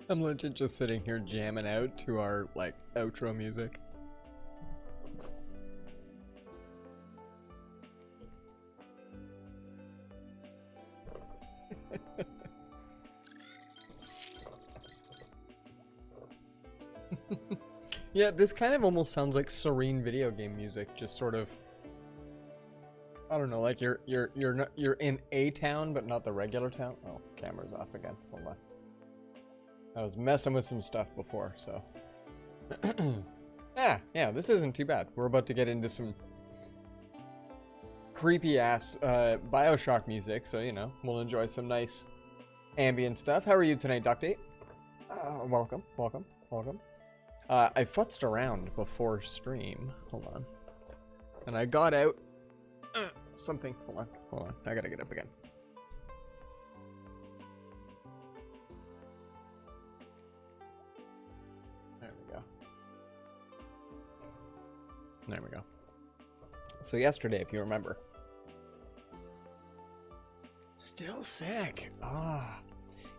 I'm legit just sitting here jamming out to our, like, outro music. Yeah, this kind of almost sounds like serene video game music, just sort of, I don't know, like you're in a town but not the regular town. Oh, camera's off again. Hold on. I was messing with some stuff before, so. Yeah, this isn't too bad. We're about to get into some creepy ass BioShock music, so you know, we'll enjoy some nice ambient stuff. How are you tonight, Ductate? Welcome. I futzed around before stream. Hold on. And I got out something. Hold on. I gotta get up again. There we go. So yesterday, if you remember. Still sick.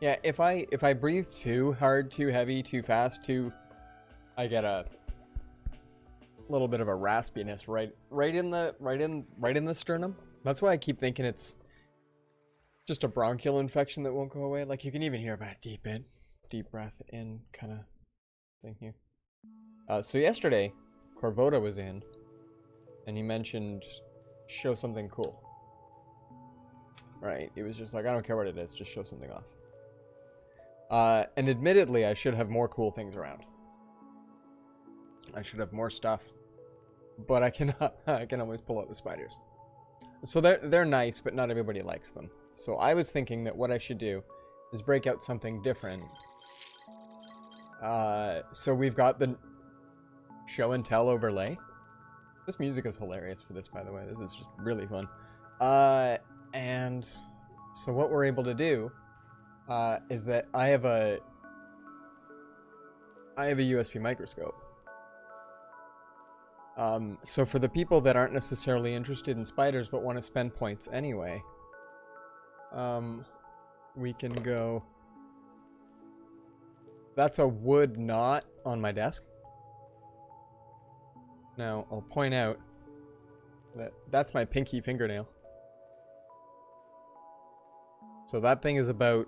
Yeah, if I breathe too hard, too heavy, too fast, I get a little bit of a raspiness right in the sternum. That's why I keep thinking it's just a bronchial infection that won't go away. Like you can even hear about deep breath in kind of thing here. So yesterday, Corvoda was in, and he mentioned show something cool. Right? He was just like, I don't care what it is, just show something off. And admittedly, I should have more cool things around. I should have more stuff, but I cannot. I can always pull out the spiders. So they're nice, but not everybody likes them. So I was thinking that what I should do is break out something different. So we've got the show and tell overlay. This music is hilarious for this, by the way. This is just really fun. And so what we're able to do is that I have a USB microscope. So for the people that aren't necessarily interested in spiders but want to spend points anyway, we can go. That's a wood knot on my desk. Now, I'll point out that that's my pinky fingernail. So that thing is about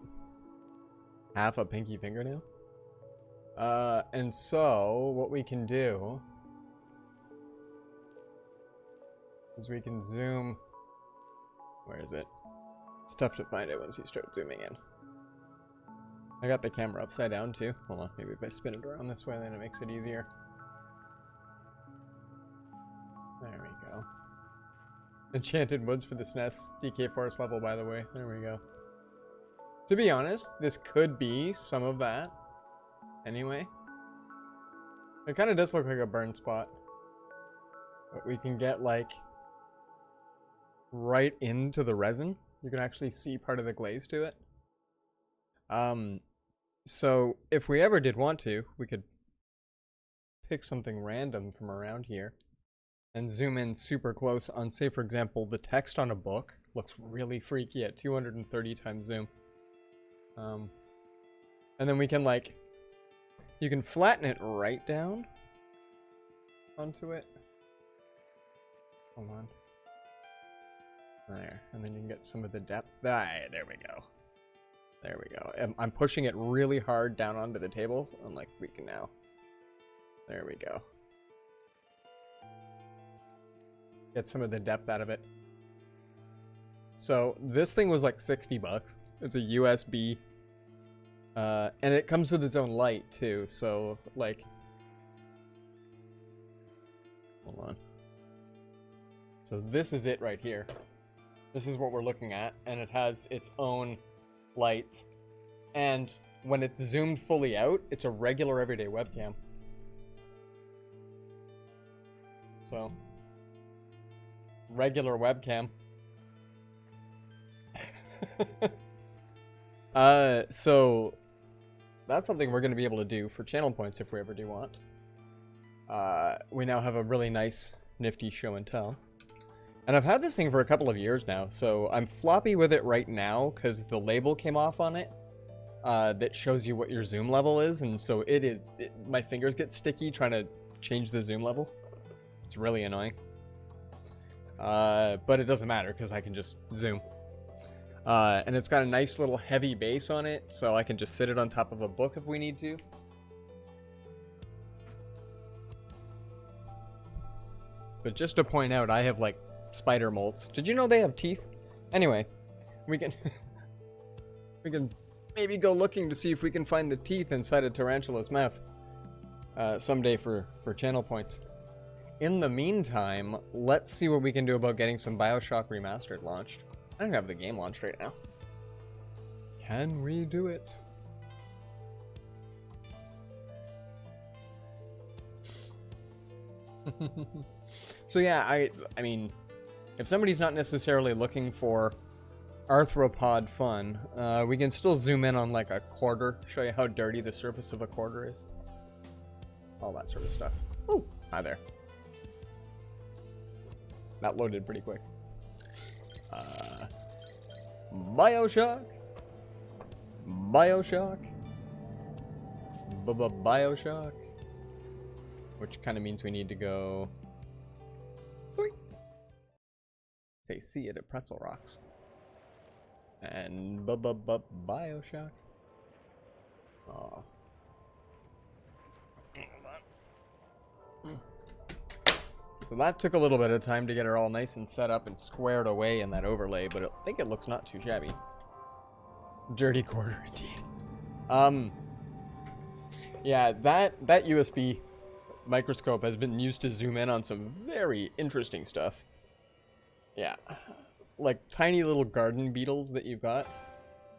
half a pinky fingernail. And so what we can do is we can zoom. Where is it? It's tough to find it once you start zooming in. I got the camera upside down too. Hold on, maybe if I spin it around this way, then it makes it easier. There we go. Enchanted Woods for the SNES DK Forest level, by the way. There we go. To be honest, this could be some of that. Anyway. It kind of does look like a burn spot. But we can get, like, right into the resin. You can actually see part of the glaze to it. So, if we ever did want to, we could pick something random from around here and zoom in super close on, say, for example, the text on a book. Looks really freaky at 230 times zoom. And then we can, like, you can flatten it right down onto it. Hold on. There. And then you can get some of the depth. There we go. There we go. I'm pushing it really hard down onto the table. And, like, we can now. There we go. Get some of the depth out of it. So, this thing was like 60 bucks. It's a USB. And it comes with its own light, too. So, like... Hold on. So, this is it right here. This is what we're looking at. And it has its own lights. And when it's zoomed fully out, it's a regular everyday webcam. So... regular webcam. So that's something we're going to be able to do for channel points if we ever do want. We now have a really nice, nifty show and tell. And I've had this thing for a couple of years now, so I'm floppy with it right now because the label came off on it. that shows you what your zoom level is, and so my fingers get sticky trying to change the zoom level. It's really annoying. But it doesn't matter because I can just zoom. And it's got a nice little heavy base on it, so I can just sit it on top of a book if we need to. But just to point out, I have like spider molts. Did you know they have teeth? Anyway, we can we can maybe go looking to see if we can find the teeth inside a tarantula's mouth someday for channel points. In the meantime, let's see what we can do about getting some BioShock Remastered launched. I don't have the game launched right now. Can we do it? So yeah, I mean, if somebody's not necessarily looking for arthropod fun, we can still zoom in on like a quarter, show you how dirty the surface of a quarter is. All that sort of stuff. Oh, hi there. That loaded pretty quick. BioShock. BioShock. BioShock. Which kind of means we need to go... say see it at Pretzel Rocks. And BioShock. Oh. So that took a little bit of time to get her all nice and set up and squared away in that overlay, but I think it looks not too shabby. Dirty quarter indeed. Yeah, that USB microscope has been used to zoom in on some very interesting stuff. Yeah, like tiny little garden beetles that you've got.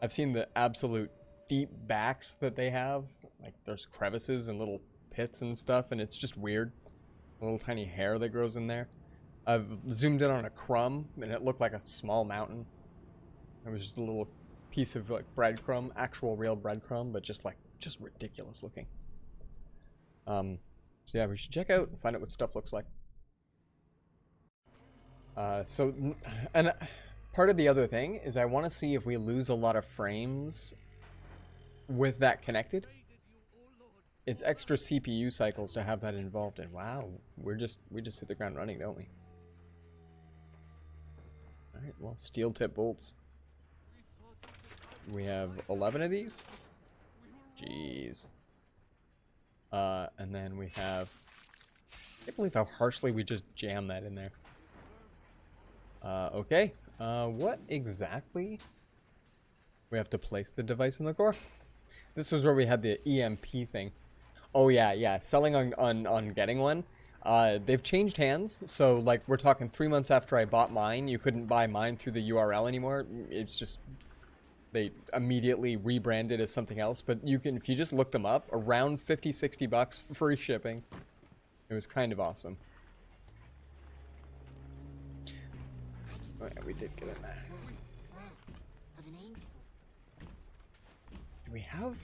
I've seen the absolute deep backs that they have. Like there's crevices and little pits and stuff, and it's just weird. A little tiny hair that grows in there. I've zoomed in on a crumb, and it looked like a small mountain. It was just a little piece of like breadcrumb, actual real breadcrumb, but just ridiculous looking. So yeah, we should check out and find out what stuff looks like. And part of the other thing is I want to see if we lose a lot of frames with that connected. It's extra CPU cycles to have that involved in. Wow, we just hit the ground running, don't we? All right, well, steel tip bolts. We have 11 of these. Jeez. And then we have... I can't believe how harshly we just jammed that in there. Okay. What exactly? We have to place the device in the core. This was where we had the EMP thing. Oh yeah. Selling on getting one. They've changed hands. So like we're talking 3 months after I bought mine, you couldn't buy mine through the URL anymore. It's just they immediately rebranded as something else. But you can, if you just look them up, around 50-60 bucks for free shipping. It was kind of awesome. Oh yeah, we did get in there. Do we have...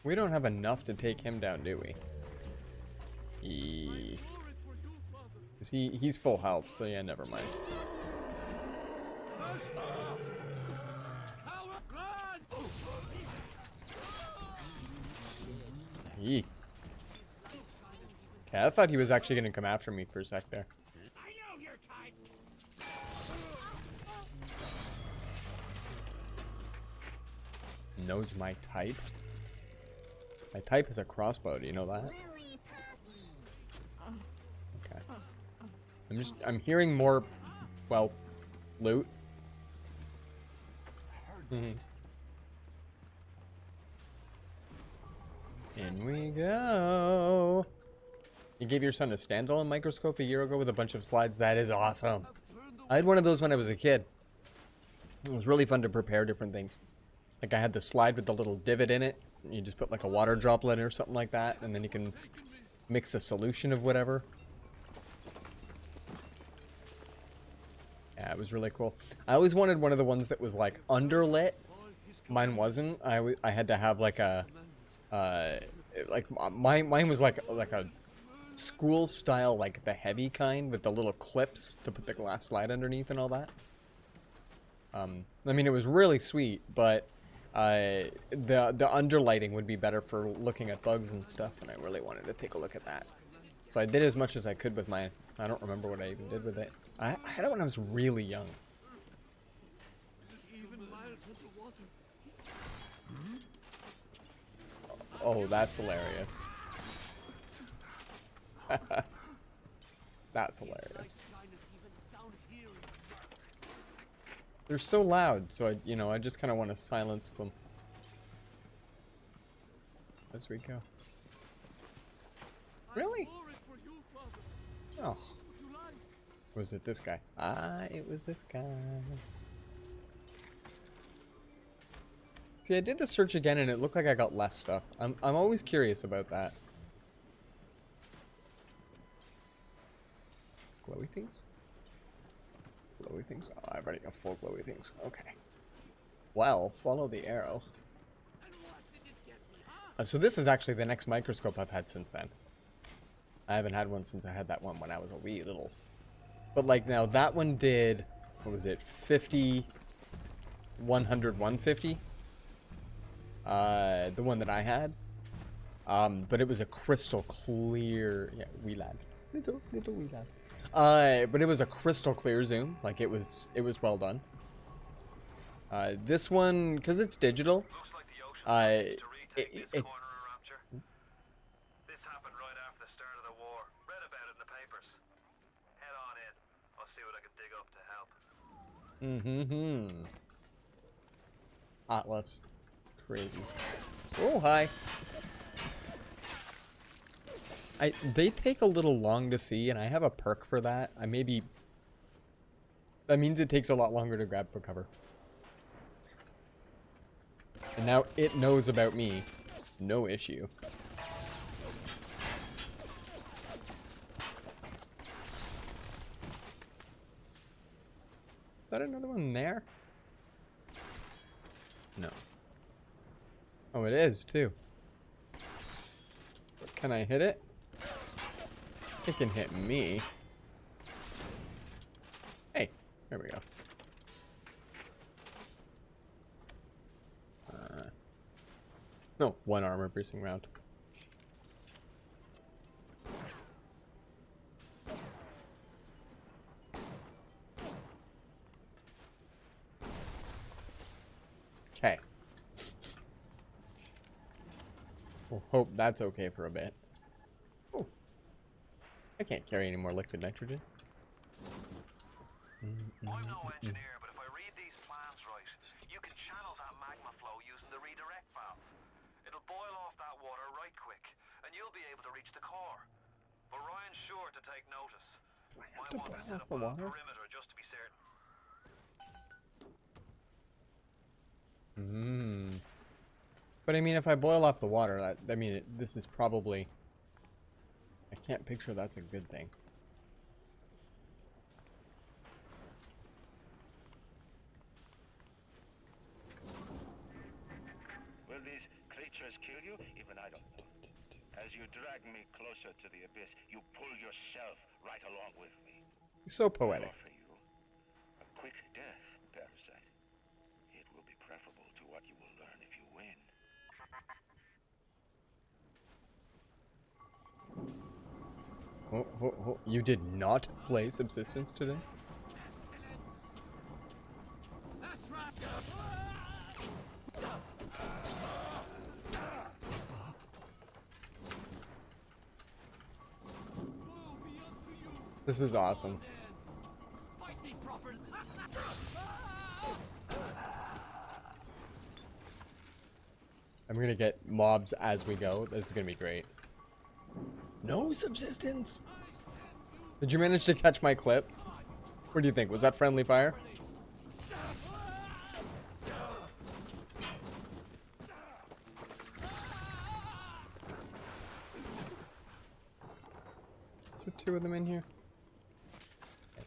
We don't have enough to take him down, do we? He's full health, so yeah, never mind. Okay, I thought he was actually going to come after me for a sec there. Knows my type? My type is a crossbow, do you know that? Okay. I'm hearing more, well, loot. In we go. You gave your son a standalone microscope a year ago with a bunch of slides. That is awesome. I had one of those when I was a kid. It was really fun to prepare different things. Like I had the slide with the little divot in it. You just put like a water droplet or something like that, and then you can mix a solution of whatever. Yeah, it was really cool. I always wanted one of the ones that was like underlit. Mine wasn't. I had to have like a mine was like a school style, like the heavy kind with the little clips to put the glass slide underneath and all that. I mean, it was really sweet, but The underlighting would be better for looking at bugs and stuff, and I really wanted to take a look at that. So I did as much as I could with mine. I don't remember what I even did with it. I had it when I was really young. Oh, that's hilarious. That's hilarious. They're so loud, so I just kind of want to silence them as we go. Really? Oh. Was it this guy? Ah, it was this guy. See, I did the search again and it looked like I got less stuff. I'm always curious about that. Glowy things? Glowy things? Oh, I've already got 4 glowy things. Okay. Well, follow the arrow. So this is actually the next microscope I've had since then. I haven't had one since I had that one when I was a wee little. But like now that one did, what was it, 50, 100, 150? The one that I had. But it was a crystal clear, yeah, wee lad. Little wee lad. But it was a crystal clear zoom. Like it was well done. This one, because it's digital, it This happened right after the start of the war. Read about it in the papers. Head on in. I'll see what I can dig up to help. Atlas. Crazy. Oh, hi. They take a little long to see, and I have a perk for that. That means it takes a lot longer to grab for cover. And now it knows about me. No issue. Is that another one there? No. Oh, it is, too. But can I hit it? It can hit me. Hey, there we go. No, 1 armor piercing round. Okay. We'll hope that's okay for a bit. Oh. I can't carry any more liquid nitrogen. I'm no engineer, but if I read these plans right, you can channel that magma flow using the redirect valve. It'll boil off that water right quick, and you'll be able to reach the core. But Ryan's sure to take notice. Do I have to boil off the water? Perimeter just to be certain. But I mean, if I boil off the water, I mean, this is probably... I can't picture that's a good thing. Will these creatures kill you? Even I don't know. As you drag me closer to the abyss, you pull yourself right along with me. So poetic. I offer you a quick death, Parasite. It will be preferable to what you will learn if you win. Oh, you did not play Subsistence today? This is awesome. I'm gonna get mobs as we go. This is gonna be great. No subsistence! Did you manage to catch my clip? What do you think? Was that friendly fire? Is there 2 of them in here?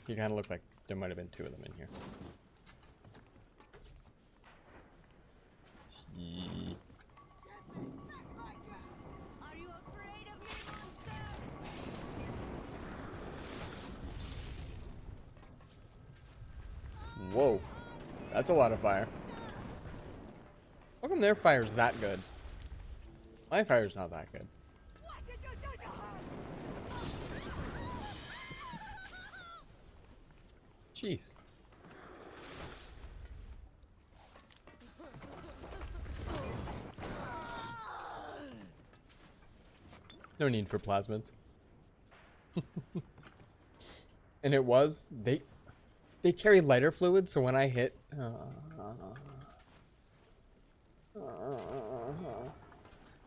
You kind of look like there might have been 2 of them in here. Gee. Are you afraid of me, monster? Whoa. That's a lot of fire. How come their fire's that good? My fire's not that good. What did you do to her? Jeez. No need for plasmids. And it was they carry lighter fluid, so when I hit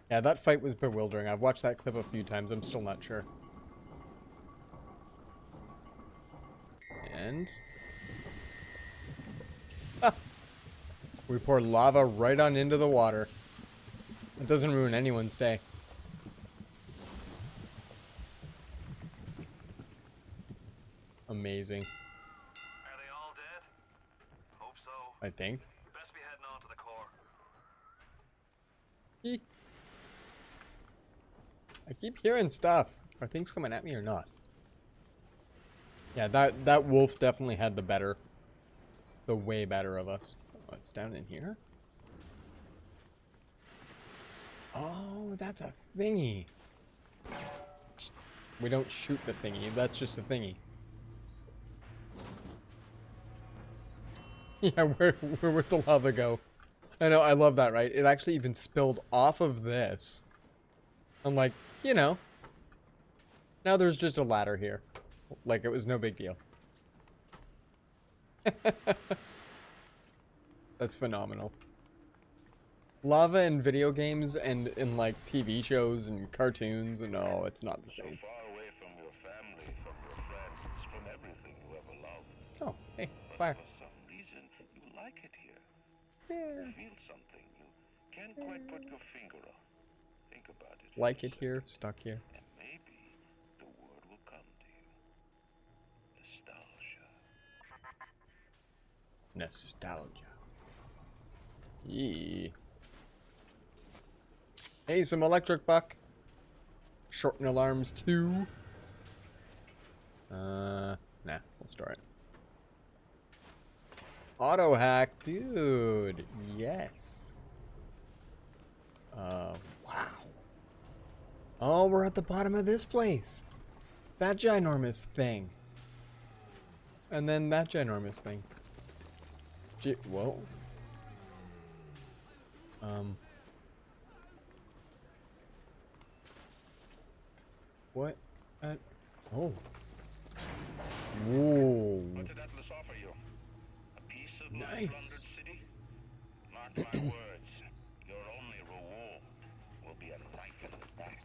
yeah, that fight was bewildering. I've watched that clip a few times. I'm still not sure. And we pour lava right on into the water. It doesn't ruin anyone's day. Amazing. Are they all dead? Hope so. I think. Best be heading on to the core. Eek. I keep hearing stuff. Are things coming at me or not? Yeah, that wolf definitely had the way better of us. Oh, it's down in here? Oh, that's a thingy. We don't shoot the thingy, that's just a thingy. Yeah, where'd the lava go? I know, I love that, right? It actually even spilled off of this. I'm like, you know. Now there's just a ladder here. Like it was no big deal. That's phenomenal. Lava in video games and in like TV shows and cartoons and oh, it's not the So same. far away from your family, from your friends, from everything you ever loved. Oh, hey, But fire. for some reason, you like it here. Yeah. You feel something. You can't quite put your finger on. Think about it. for Like a it here, second, stuck here. And maybe the word will come to you. Nostalgia. Nostalgia. Yee. Hey, some electric buck. Shorten alarms too. Nah, we'll store it. Auto hack, dude. Yes. Wow. Oh, we're at the bottom of this place. That ginormous thing. And then that ginormous thing. Whoa. What? Oh. Whoa. What did Atlas offer you? A piece of my Nice. plundered city? Mark my words. Your only reward will be a knife in the back.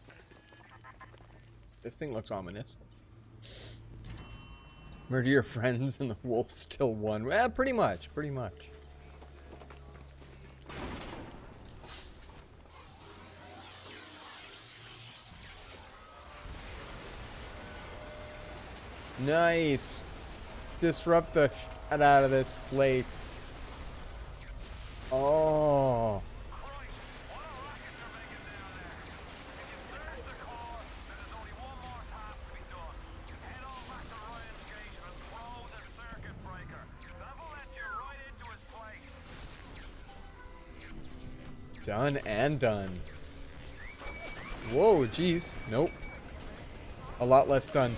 This thing looks ominous. Murder your friends and the wolf still won. Well, pretty much. Nice. Disrupt the shit out of this place. Oh. Done and done. Whoa, jeez. Nope. A lot less done.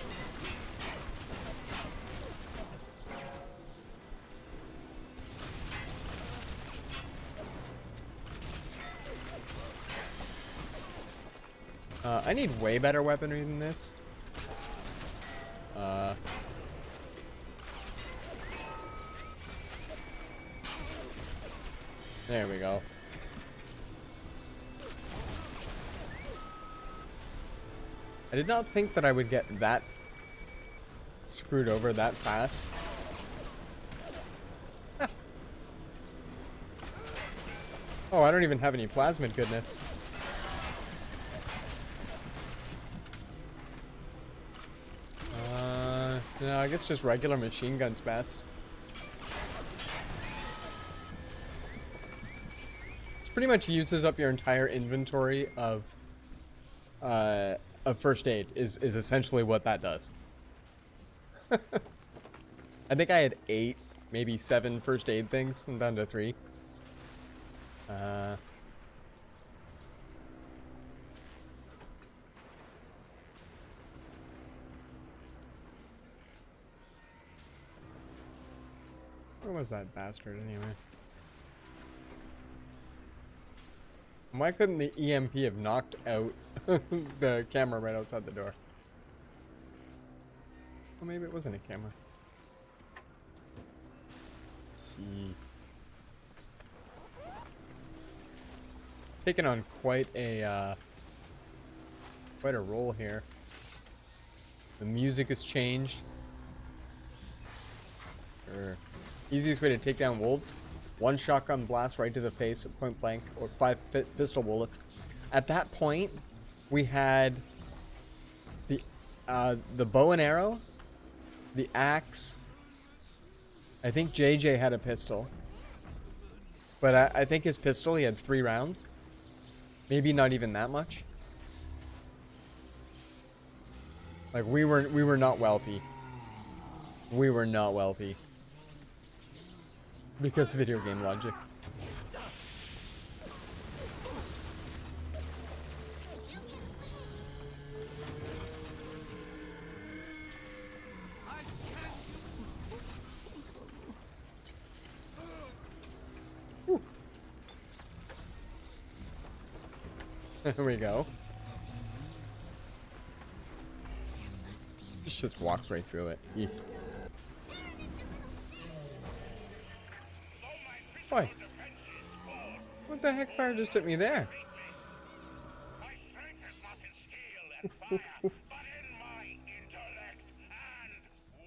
I need way better weaponry than this. There we go. I did not think that I would get that screwed over that fast. Oh, I don't even have any plasmid goodness. No, I guess just regular machine guns best. This pretty much uses up your entire inventory of first aid is essentially what that does. I think I had 8, maybe 7 first aid things. I'm down to 3. Where was that bastard anyway? Why couldn't the EMP have knocked out the camera right outside the door? Well, maybe it wasn't a camera. Key. Taking on quite a role here. The music has changed. Sure. Easiest way to take down wolves: one shotgun blast right to the face at point blank, or 5 pistol bullets. At that point, we had the bow and arrow, the axe. I think JJ had a pistol, but I think his pistol, he had 3 rounds. Maybe not even that much. Like we were not wealthy. We were not wealthy. Because video game logic. Whew. There we go. Just walks right through it. Eek. Why? What the heck fire just hit me there? My strength is not in skill and fire, but in my intellect and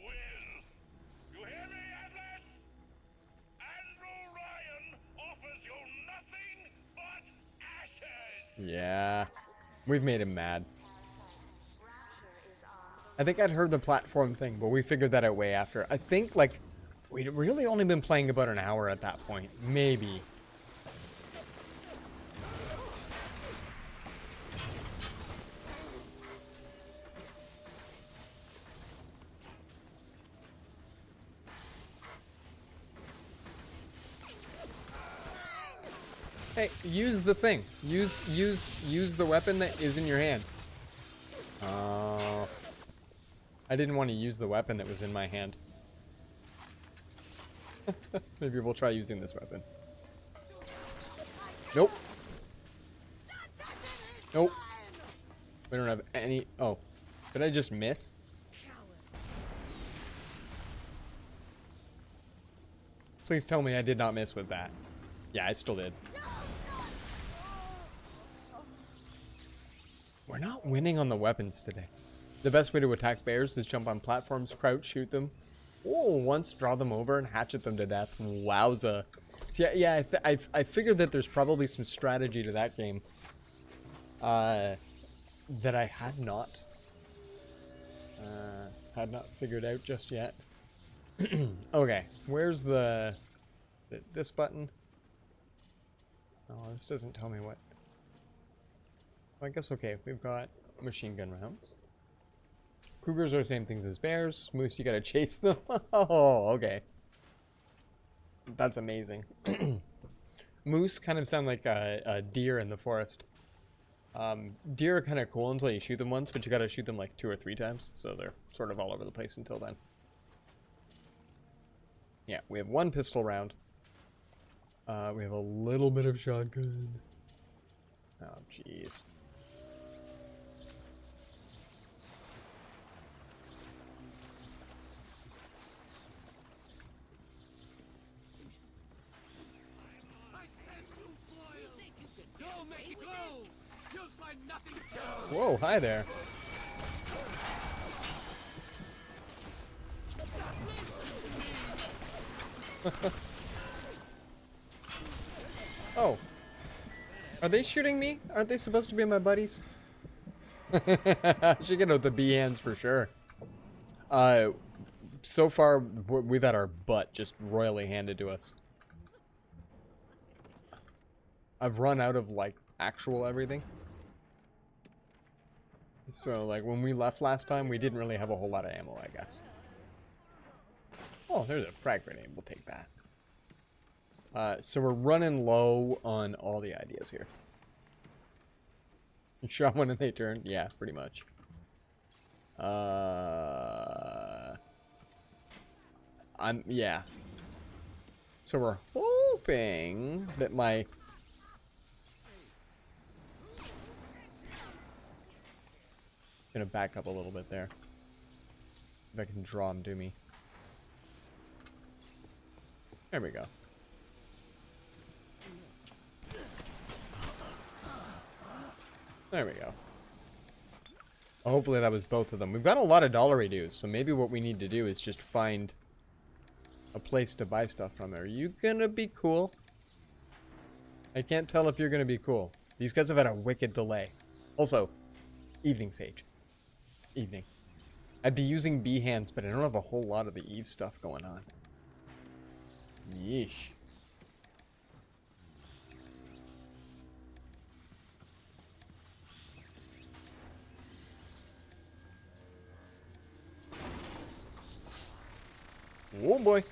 will. You hear me, Atlas? Andrew Ryan offers you nothing but ashes. Yeah. We've made him mad. I think I'd heard the platform thing, but we figured that out way after. I think, like, we'd really only been playing about an hour at that point. Maybe. Hey, use the thing. Use the weapon that is in your hand. I didn't want to use the weapon that was in my hand. Maybe we'll try using this weapon. Nope. Nope. We don't have any... Oh. Did I just miss? Please tell me I did not miss with that. Yeah, I still did. We're not winning on the weapons today. The best way to attack bears is jump on platforms, crouch, shoot them. Oh, once draw them over and hatchet them to death. Wowza. So yeah, I figured that there's probably some strategy to that game. That I had not figured out just yet. Okay, where's this button? Oh, this doesn't tell me what. I guess, okay, we've got machine gun rounds. Cougars are the same things as bears. Moose, you gotta chase them. Oh, okay. That's amazing. Moose kind of sound like a deer in the forest. Deer are kind of cool until you shoot them once, but you gotta shoot them like 2 or 3 times, so they're sort of all over the place until then. Yeah, we have 1 pistol round. We have a little bit of shotgun. Oh, jeez. Whoa, hi there. Oh. Are they shooting me? Aren't they supposed to be my buddies? I should get out the B hands for sure. So far, we've had our butt just royally handed to us. I've run out of, like, actual everything. So, like, when we left last time, we didn't really have a whole lot of ammo, I guess. Oh, there's a frag grenade. We'll take that. So we're running low on all the ideas here. You shot one and they turned? Yeah, pretty much. Yeah. So we're hoping that my... Gonna back up a little bit there. If I can draw him to me. There we go. There we go. Hopefully that was both of them. We've got a lot of dollary dues, so maybe what we need to do is just find a place to buy stuff from. Are you gonna be cool? I can't tell if you're gonna be cool. These guys have had a wicked delay. Also, evening sage. Evening. I'd be using B hands, but I don't have a whole lot of the Eve stuff going on. Yeesh. Oh boy.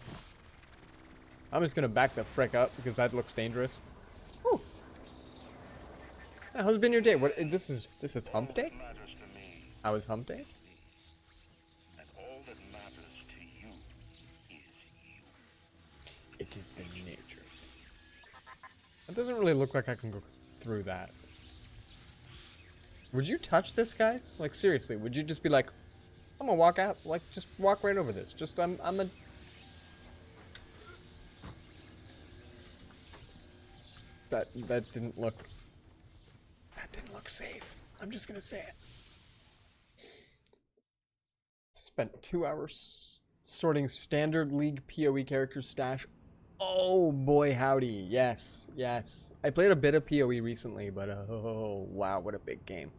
I'm just gonna back the frick up because that looks dangerous. Whew. How's been your day? What this is hump day? How was hump day? And all that matters to you is you. It is the nature. That doesn't really look like I can go through that. Would you touch this, guys? Like seriously, would you just be like, I'm gonna walk out, like just walk right over this. Just I'm a that didn't look safe. I'm just gonna say it. Spent 2 hours sorting standard league PoE character stash. Oh boy, howdy. Yes, yes. I played a bit of PoE recently, but oh wow, what a big game.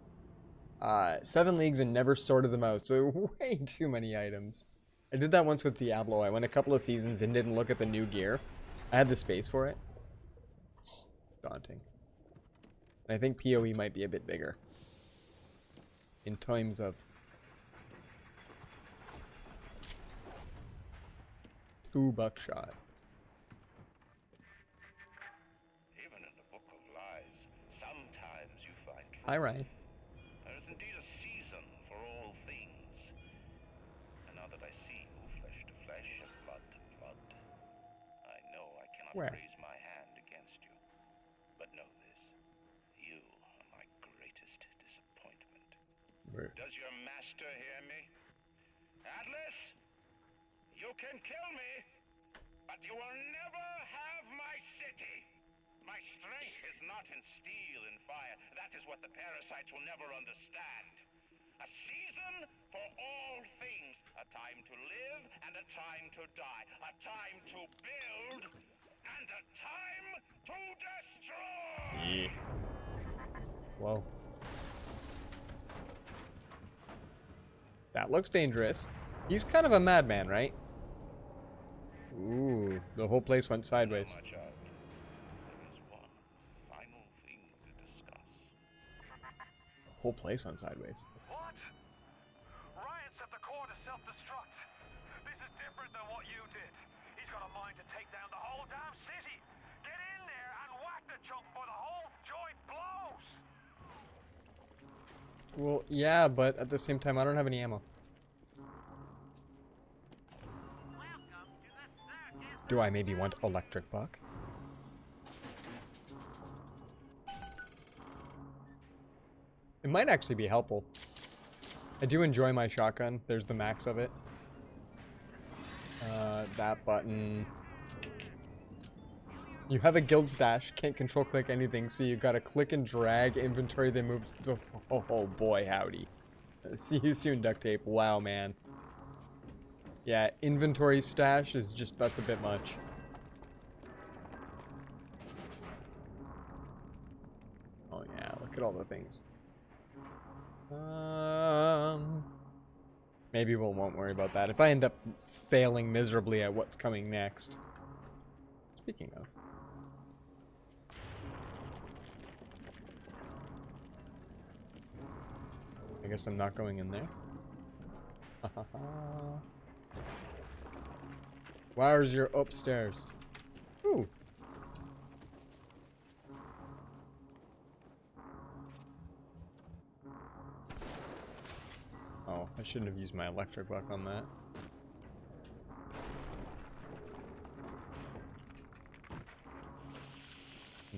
7 leagues and never sorted them out, so way too many items. I did that once with Diablo. I went a couple of seasons and didn't look at the new gear. I had the space for it. Daunting. And I think PoE might be a bit bigger. In terms of 2 buckshot. Even in the book of lies, sometimes you find truth. Hi, Ryan. There is indeed a season for all things. And now that I see you flesh to flesh and blood to blood, I know I cannot Where? raise my hand against you. But know this, you are my greatest disappointment. Where? Does your master hear me? Atlas, you can kill me, but you will never have my city. My strength is not in steel and fire. That is what the parasites will never understand. A season for all things. A time to live and a time to die. A time to build and a time to destroy. Yeah. Whoa. That looks dangerous. He's kind of a madman, right? Ooh, the whole place went sideways. Watch out. There is one final thing to discuss. The whole place went sideways. What? Ryan set the core to self-destruct. This is different than what you did. He's got a mind to take down the whole damn city. Get in there and whack the chunk before the whole joint blows. Well, yeah, but at the same time, I don't have any ammo. Do I maybe want electric buck? It might actually be helpful. I do enjoy my shotgun. There's the max of it. That button. You have a guild stash, can't control click anything, so you gotta click and drag inventory, then move. Oh boy, howdy. See you soon, duct tape. Wow, man. Yeah, inventory stash is just, that's a bit much. Oh yeah, look at all the things. Maybe we won't worry about that. If I end up failing miserably at what's coming next. Speaking of. I guess I'm not going in there. Where's your upstairs? Ooh. shouldn't have used my electric buck on that.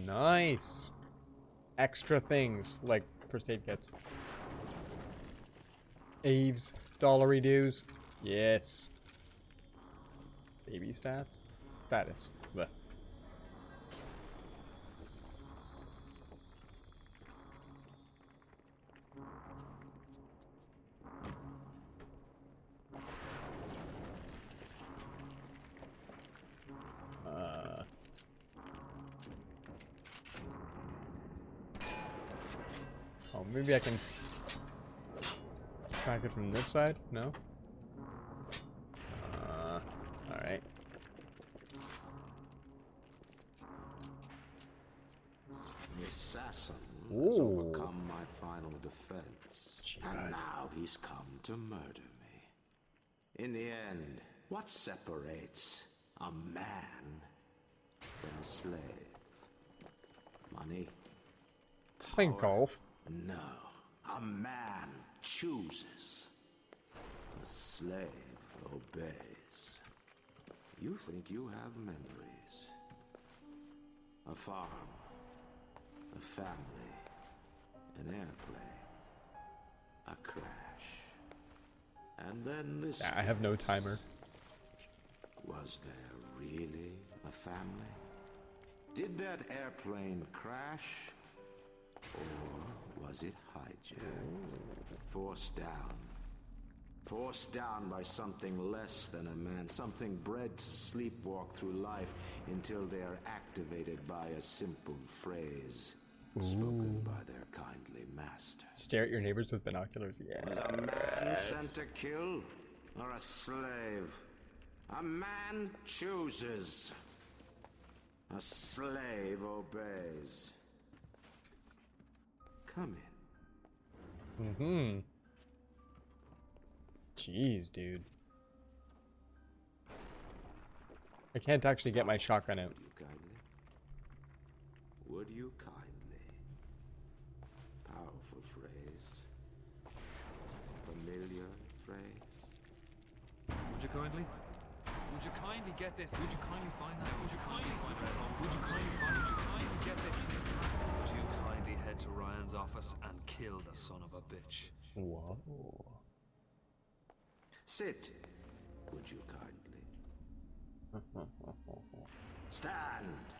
Nice! Extra things, like first aid kits. Aves, dollary dues. Yes. Baby's fats? Fattest. Blech. Oh, maybe I can smack it from this side? No? Alright. The assassin has Ooh. overcome my final defense. And Jeebus. now he's come to murder me. In the end, what separates a man from a slave? Money? Playing golf. No. A man chooses. A slave obeys. You think you have memories. A farm. A family. An airplane. A crash. And then this. I have no timer. Was there really a family? Did that airplane crash? Or was it hijacked? Forced down. Forced down by something less than a man. Something bred to sleepwalk through life until they are activated by a simple phrase. Spoken by their kindly master. Stare at your neighbors with binoculars. Yeah. Was a man sent to kill, or a slave? A man chooses. A slave obeys. Come in. Mm-hmm. Jeez, dude. I can't actually get my shotgun out. Would you kindly? Would you kindly? Powerful phrase. Familiar phrase. Would you kindly? Would you kindly get this? Would you kindly find that? Would you kindly find that? Would you kindly find? Would you kindly get this? Would you kindly head to Ryan's office and kill the son of a bitch? Whoa. Sit. Would you kindly? Stand.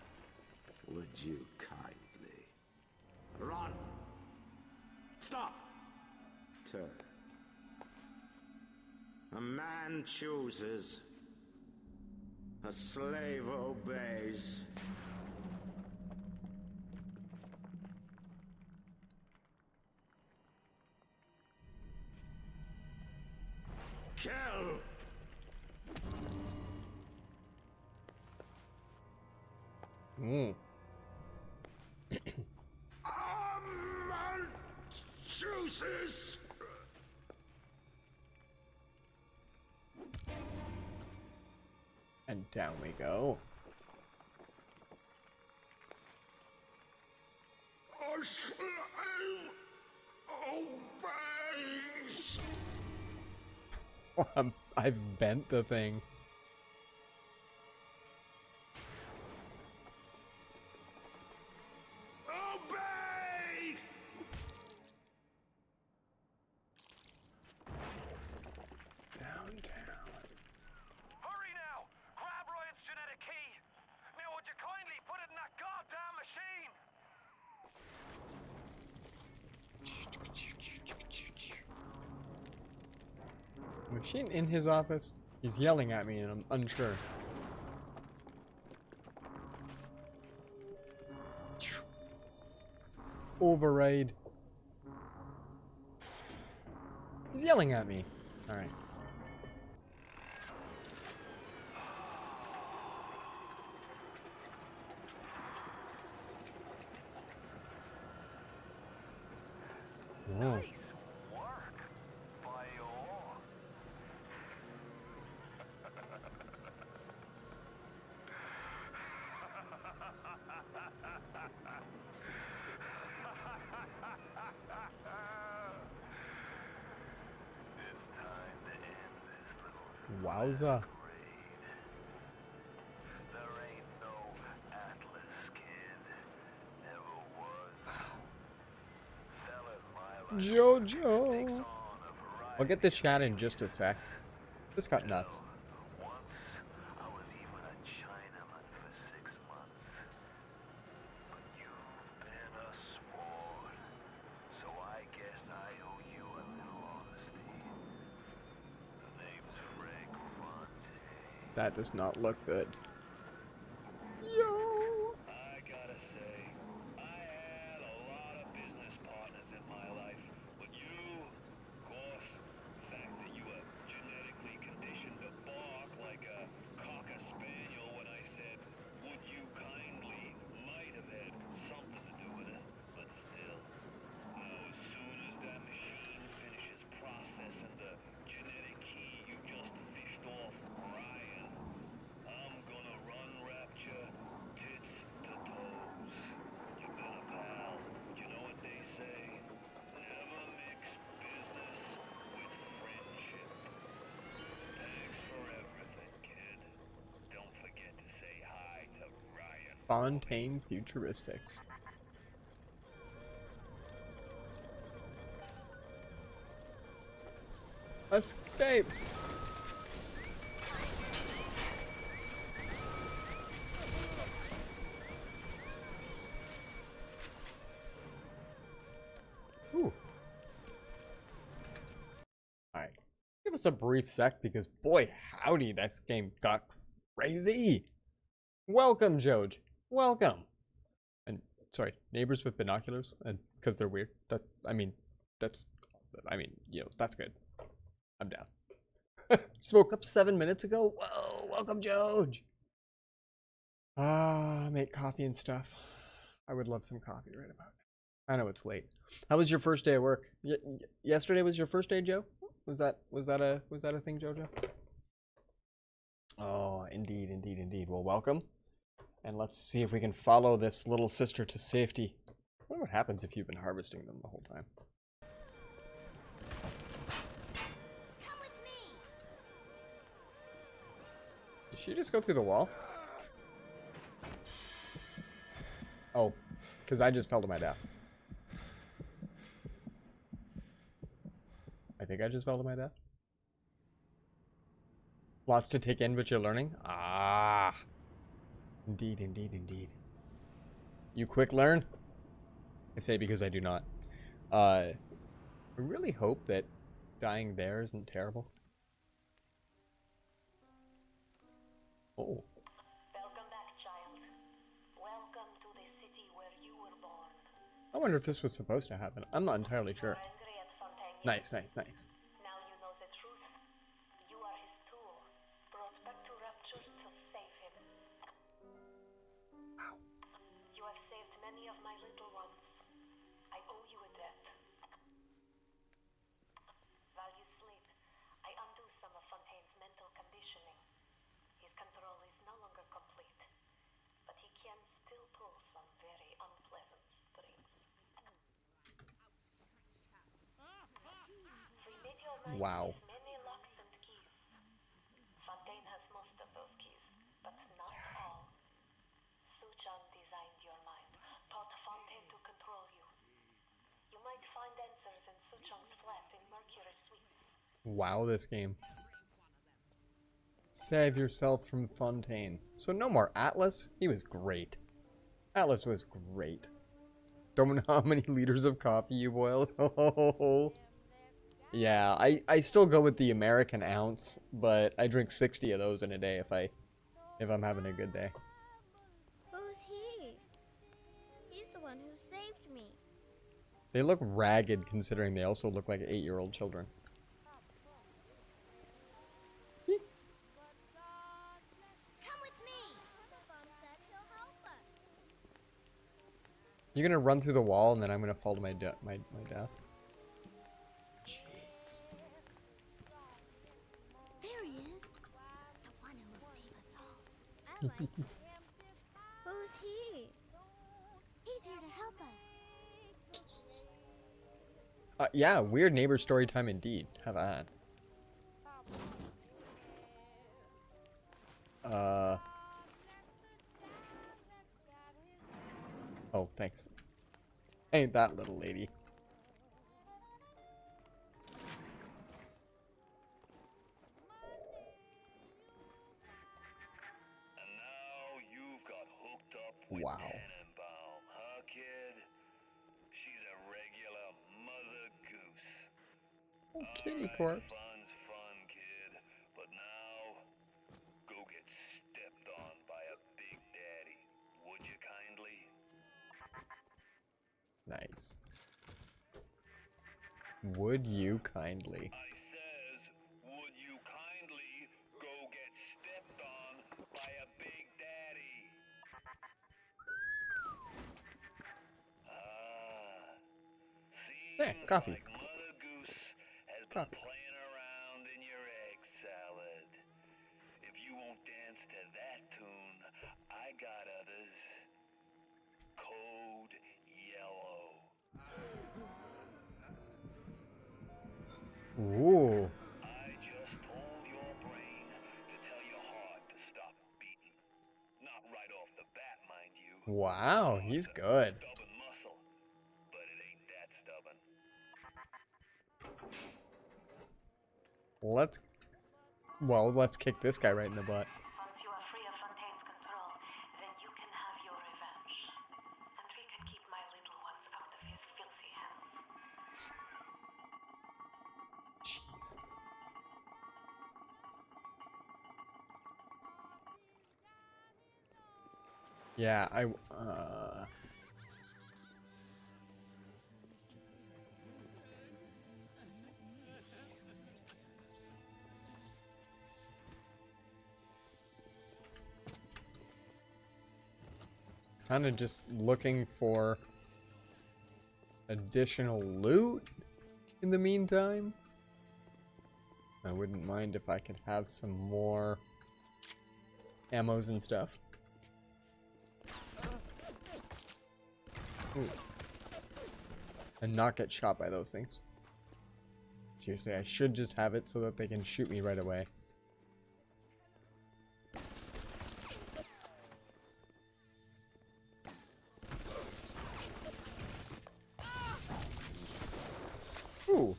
Would you kindly? Run. Stop. Turn. A man chooses. A slave obeys. Kill! Mm. A man chooses! And down we go. A slave obeys! I've bent the thing. Obey! Downtown. Hurry now! Grab Ryan's genetic key! Now would you kindly put it in that goddamn machine? Machine in his office? He's yelling at me and I'm unsure. Override. He's yelling at me. Alright. Oh. Nice work, Bio. This Wowza. There ain't no Atlas kid. Never was. Selling my life Jojo. on a variety. I'll get the chat in just a sec. This got nuts. Once I was even a Chinaman for 6 months. But you've been a sport, so I guess I owe you a little honesty. The name's Frank Fontaine. That does not look good. Yo. I gotta say, I had a lot of business partners in my life, but you, of course, the fact that you were genetically conditioned to bark like a cocker spaniel when I said, would you kindly, might have had something to do with it, but still. Now, as soon as that machine finishes processing the genetic key you just fished off Ryan, I'm gonna run Rapture tits to toes. You been a pal. You know what they say? Never mix business with friendship. Thanks for everything, kid. Don't forget to say hi to Ryan. Fontaine Futuristics. Escape. Ooh. Alright. Give us a brief sec because boy howdy this game got crazy. Welcome, Joj. Welcome. And sorry, neighbors with binoculars, and because they're weird. That's good. I'm down. Just woke up 7 minutes ago. Whoa, welcome, Joj. Make coffee and stuff. I would love some coffee right about now. I know it's late. How was your first day at work? Yesterday was your first day, Joe? Was that a thing, Jojo? Oh, indeed, indeed, indeed. Well, welcome. And let's see if we can follow this little sister to safety. I wonder what happens if you've been harvesting them the whole time. Come with me. Did she just go through the wall? Oh, because I just fell to my death. I think I just fell to my death. Lots to take in, but you're learning? Ah. Indeed, indeed, indeed. You quick learn? I say because I do not. I really hope that dying there isn't terrible. Oh. Welcome back, child. Welcome to the city where you were born. I wonder if this was supposed to happen. I'm not entirely sure. You're angry at Fontaine. Nice, nice, nice. Now you know the truth. You are his tool, brought back to Rapture to save him. Wow. You have saved many of my little ones. I owe you a debt. While you sleep, I undo some of Fontaine's mental conditioning. His control is no longer complete, but he can still pull some very unpleasant strings. We made your mind Wow. with many locks and keys. Fontaine has most of those keys, but not all. Suchong designed your mind, taught Fontaine to control you. You might find answers in Suchong's flat in Mercury Suites. Wow, this game. Save yourself from Fontaine. So no more Atlas? He was great. Atlas was great. Don't know how many liters of coffee you boiled. Oh. Yeah, I still go with the American ounce, but I drink 60 of those in a day if I'm having a good day. Who's he? He's the one who saved me. They look ragged considering they also look like 8-year-old children. Come with me. Mom said he'll help us. You're gonna run through the wall and then I'm gonna fall to my death. Jeez. There he is. The one who will save us all. I like him. Who's he? He's here to help us. Yeah, weird neighbor story time indeed. Have at. Oh, thanks. Ain't that little lady. And now you've got hooked up with Wow. Tenenbaum, huh, kid? She's a regular mother goose. Oh, kitty Alright, corpse. fun's fun, kid. But now, go get stepped on by a big daddy. Would you kindly? Nice. Would you kindly? I says, would you kindly go get stepped on by a big daddy? There, Seems coffee. like Mother Goose has been Coffee. playing around in your egg salad. If you won't dance to that tune, I got others. Code Yellow. Ooh. I just told your brain to tell your heart to stop beating. Not right off the bat, mind you. Wow, he's good. Stubborn muscle, but it ain't that stubborn. Let's kick this guy right in the butt. Once you are free of Fontaine's control, then you can have your revenge. And we can keep my little ones out of his filthy hands. Jeez. Yeah, kind of just looking for additional loot in the meantime. I wouldn't mind if I could have some more ammos and stuff. Ooh. And not get shot by those things. Seriously, I should just have it so that they can shoot me right away. Ooh.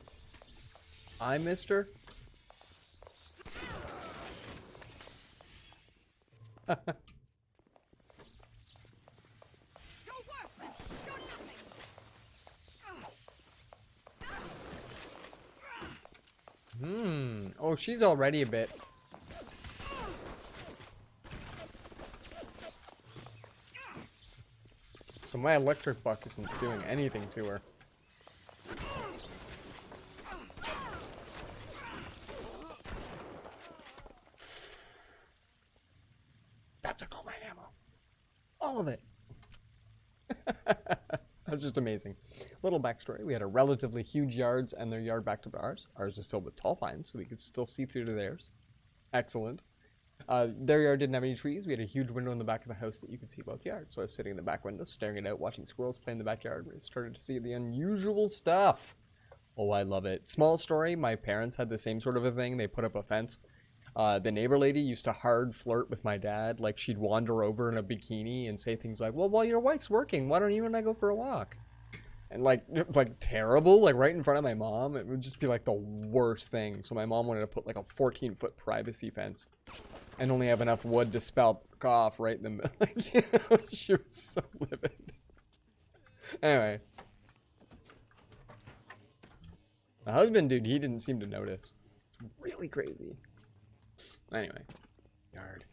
I missed her. Oh, she's already a bit. So my electric buck isn't doing anything to her. That took all my ammo. All of it. That's just amazing. Little backstory. We had a relatively huge yards and their yard backed up to ours. Ours is filled with tall pines, so we could still see through to theirs. Excellent. Their yard didn't have any trees. We had a huge window in the back of the house that you could see both yards. So I was sitting in the back window, staring it out, watching squirrels play in the backyard. We started to see the unusual stuff. Oh, I love it. Small story. My parents had the same sort of a thing. They put up a fence. The neighbor lady used to hard flirt with my dad. Like, she'd wander over in a bikini and say things like, well, while your wife's working, why don't you and I go for a walk? And like terrible, like right in front of my mom. It would just be like the worst thing. So my mom wanted to put like a 14-foot privacy fence and only have enough wood to spout off right in the middle. Like, you know, she was so livid. Anyway. The husband, dude, he didn't seem to notice. Really crazy. Anyway. Yard.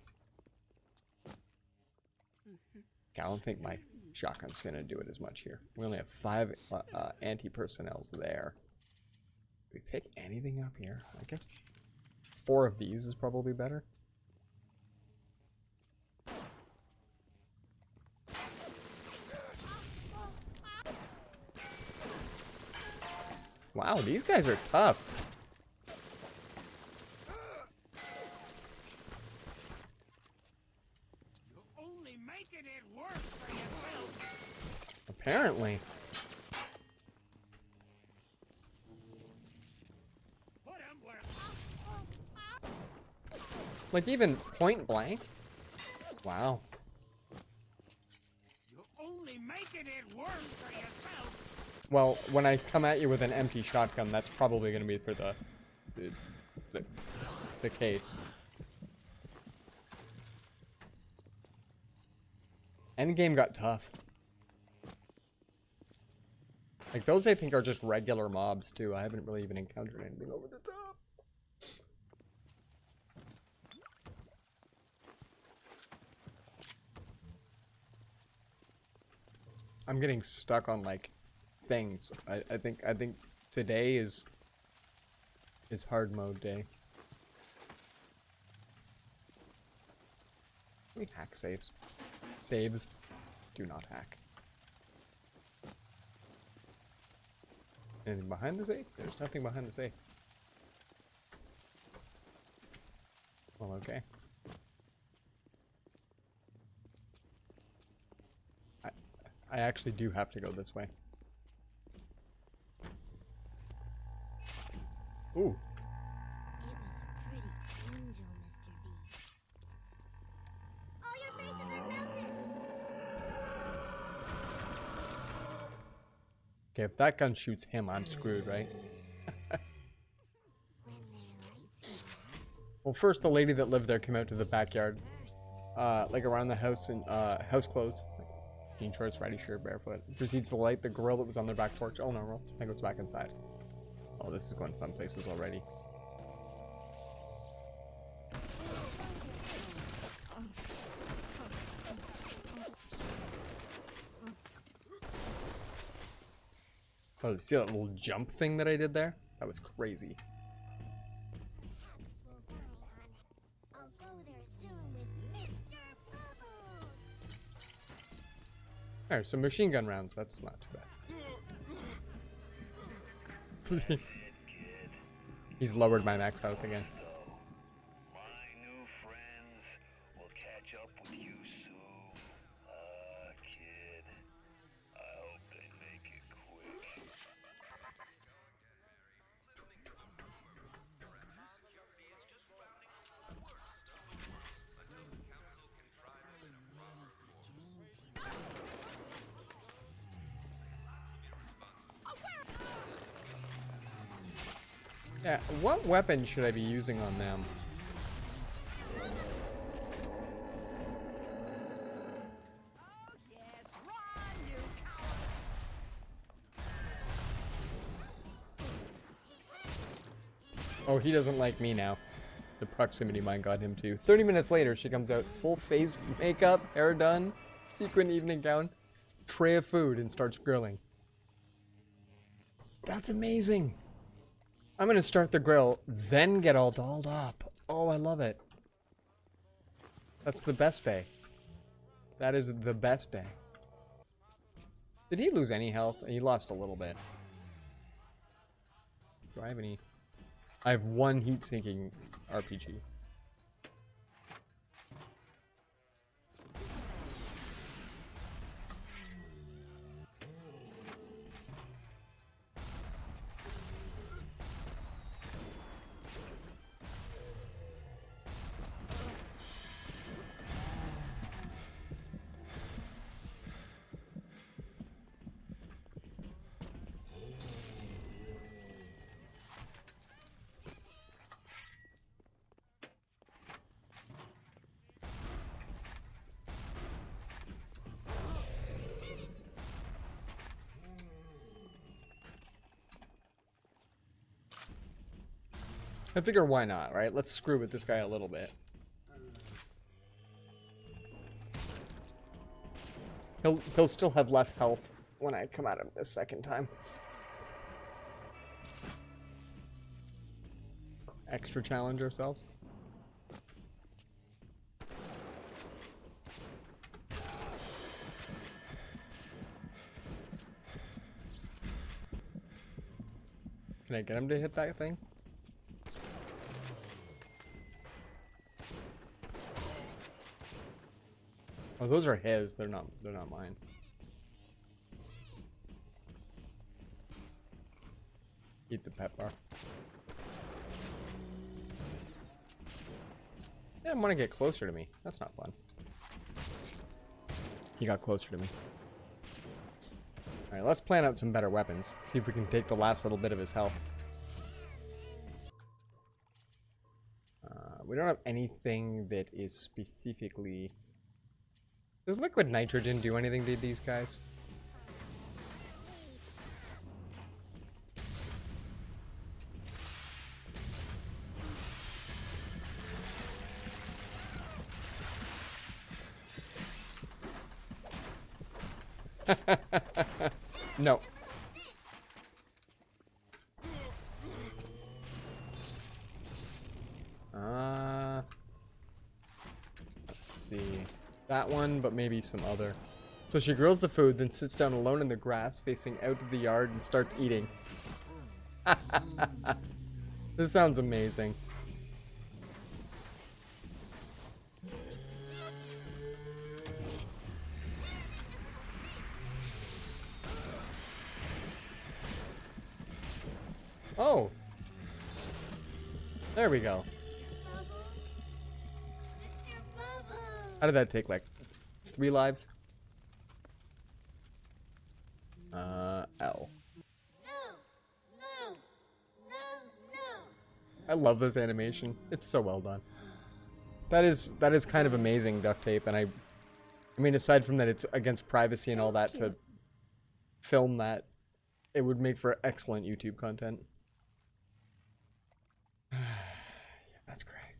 I don't think my shotgun's gonna do it as much here. We only have 5 anti-personnels there. Do we pick anything up here? I guess 4 of these is probably better. Wow, these guys are tough. You're only making it worse for yourself. Apparently. Put him where. Like, even point blank? Wow. You're only making it worse for yourself. Well, when I come at you with an empty shotgun, that's probably going to be for the case. Endgame got tough. Like, those I think are just regular mobs, too. I haven't really even encountered anything over the top. I'm getting stuck on, like, things. I think today is hard mode day. Can we hack saves? Saves do not hack. Anything behind the safe? There's nothing behind the safe. Well, okay. I actually do have to go this way. Ooh. It was a pretty angel, Mr. V. All your faces are melted! Okay, if that gun shoots him, I'm screwed, right? When their lights go Well, first the lady that lived there came out to the backyard. Like around the house and house clothes. Like, jean shorts, riding shirt, barefoot. Proceeds to light the grill that was on their back porch. Oh no, well, I think it's back inside. Oh, this is going fun places already. Oh, did you see that little jump thing that I did there? That was crazy. perhaps we'll find I'll go there soon with Mr. Bubbles! Alright, some machine gun rounds. That's not too bad. He's lowered my max health again. My new friends will catch up with you soon. Kid. I hope they make it quick. Yeah, what weapon should I be using on them? Oh, he doesn't like me now. The proximity mine got him too. 30 minutes later, she comes out full face makeup, hair done, sequin evening gown, tray of food, and starts grilling. That's amazing. I'm gonna start the grill, then get all dolled up. Oh, I love it. That's the best day. That is the best day. Did he lose any health? He lost a little bit. Do I have any? I have one heat-sinking RPG. I figure why not, right? Let's screw with this guy a little bit. He'll still have less health when I come at him this second time. Extra challenge ourselves. Can I get him to hit that thing? Oh, those are his. They're not mine. Eat the pet bar. Yeah, I want to get closer to me. That's not fun. He got closer to me. Alright, let's plan out some better weapons. See if we can take the last little bit of his health. We don't have anything that is specifically... Does liquid nitrogen do anything to these guys? No. Let's see. That one, but maybe some other. So she grills the food, then sits down alone in the grass, facing out of the yard, and starts eating. This sounds amazing. Oh. There we go. How did that take, like, 3 lives? L. I love this animation. It's so well done. That is kind of amazing, duct tape, and I mean, aside from that, it's against privacy and all that to film that, it would make for excellent YouTube content. Yeah, that's great.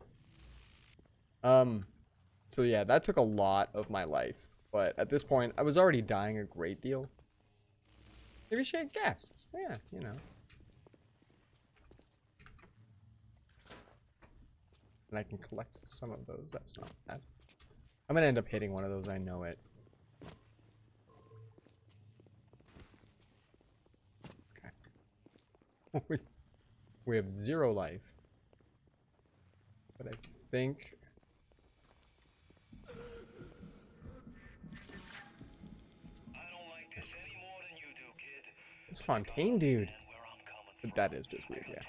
So yeah, that took a lot of my life, but at this point, I was already dying a great deal. Maybe she had guests. Yeah, you know. And I can collect some of those. That's not bad. I'm gonna end up hitting one of those. I know it. Okay. We have 0 life. But I think... It's Fontaine, dude. But that is just weird, yeah.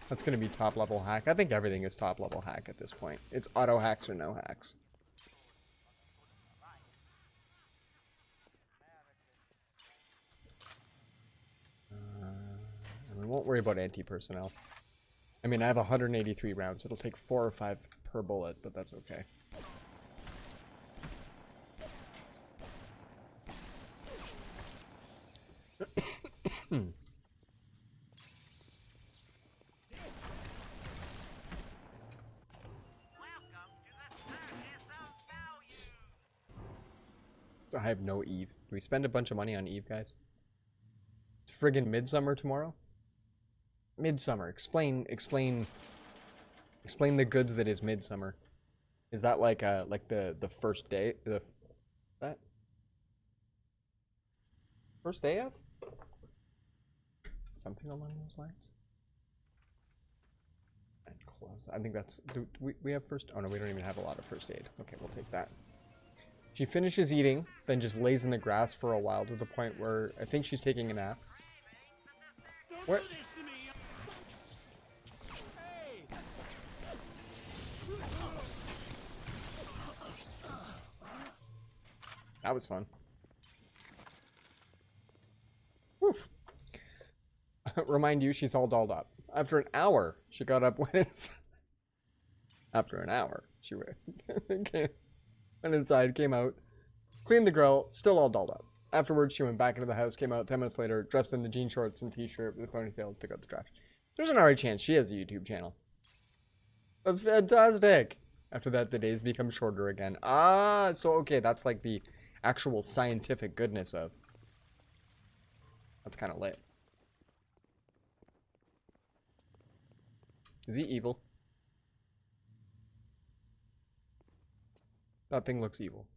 That's gonna be top level hack. I think everything is top level hack at this point. It's auto hacks or no hacks. We won't worry about anti-personnel. I mean, I have 183 rounds. It'll take 4 or 5 per bullet, but that's okay. I have no Eve. Do we spend a bunch of money on Eve, guys? It's friggin' Midsummer tomorrow? Midsummer. Explain the goods that is Midsummer. Is that like the first day? That first day of? Something along those lines. And close. I think that's. Do we have first? Oh no, we don't even have a lot of first aid. Okay, we'll take that. She finishes eating, then just lays in the grass for a while to the point where I think she's taking a nap. What? That was fun. Woof. Remind you, she's all dolled up. After an hour, she got up with... After an hour, she went inside, came out, cleaned the grill, still all dolled up. Afterwards, she went back into the house, came out 10 minutes later, dressed in the jean shorts and t-shirt with a ponytail, took out the trash. There's an alright chance she has a YouTube channel. That's fantastic! After that, the days become shorter again. Ah, so okay, that's like the actual scientific goodness of. That's kind of lit. Is he evil? That thing looks evil.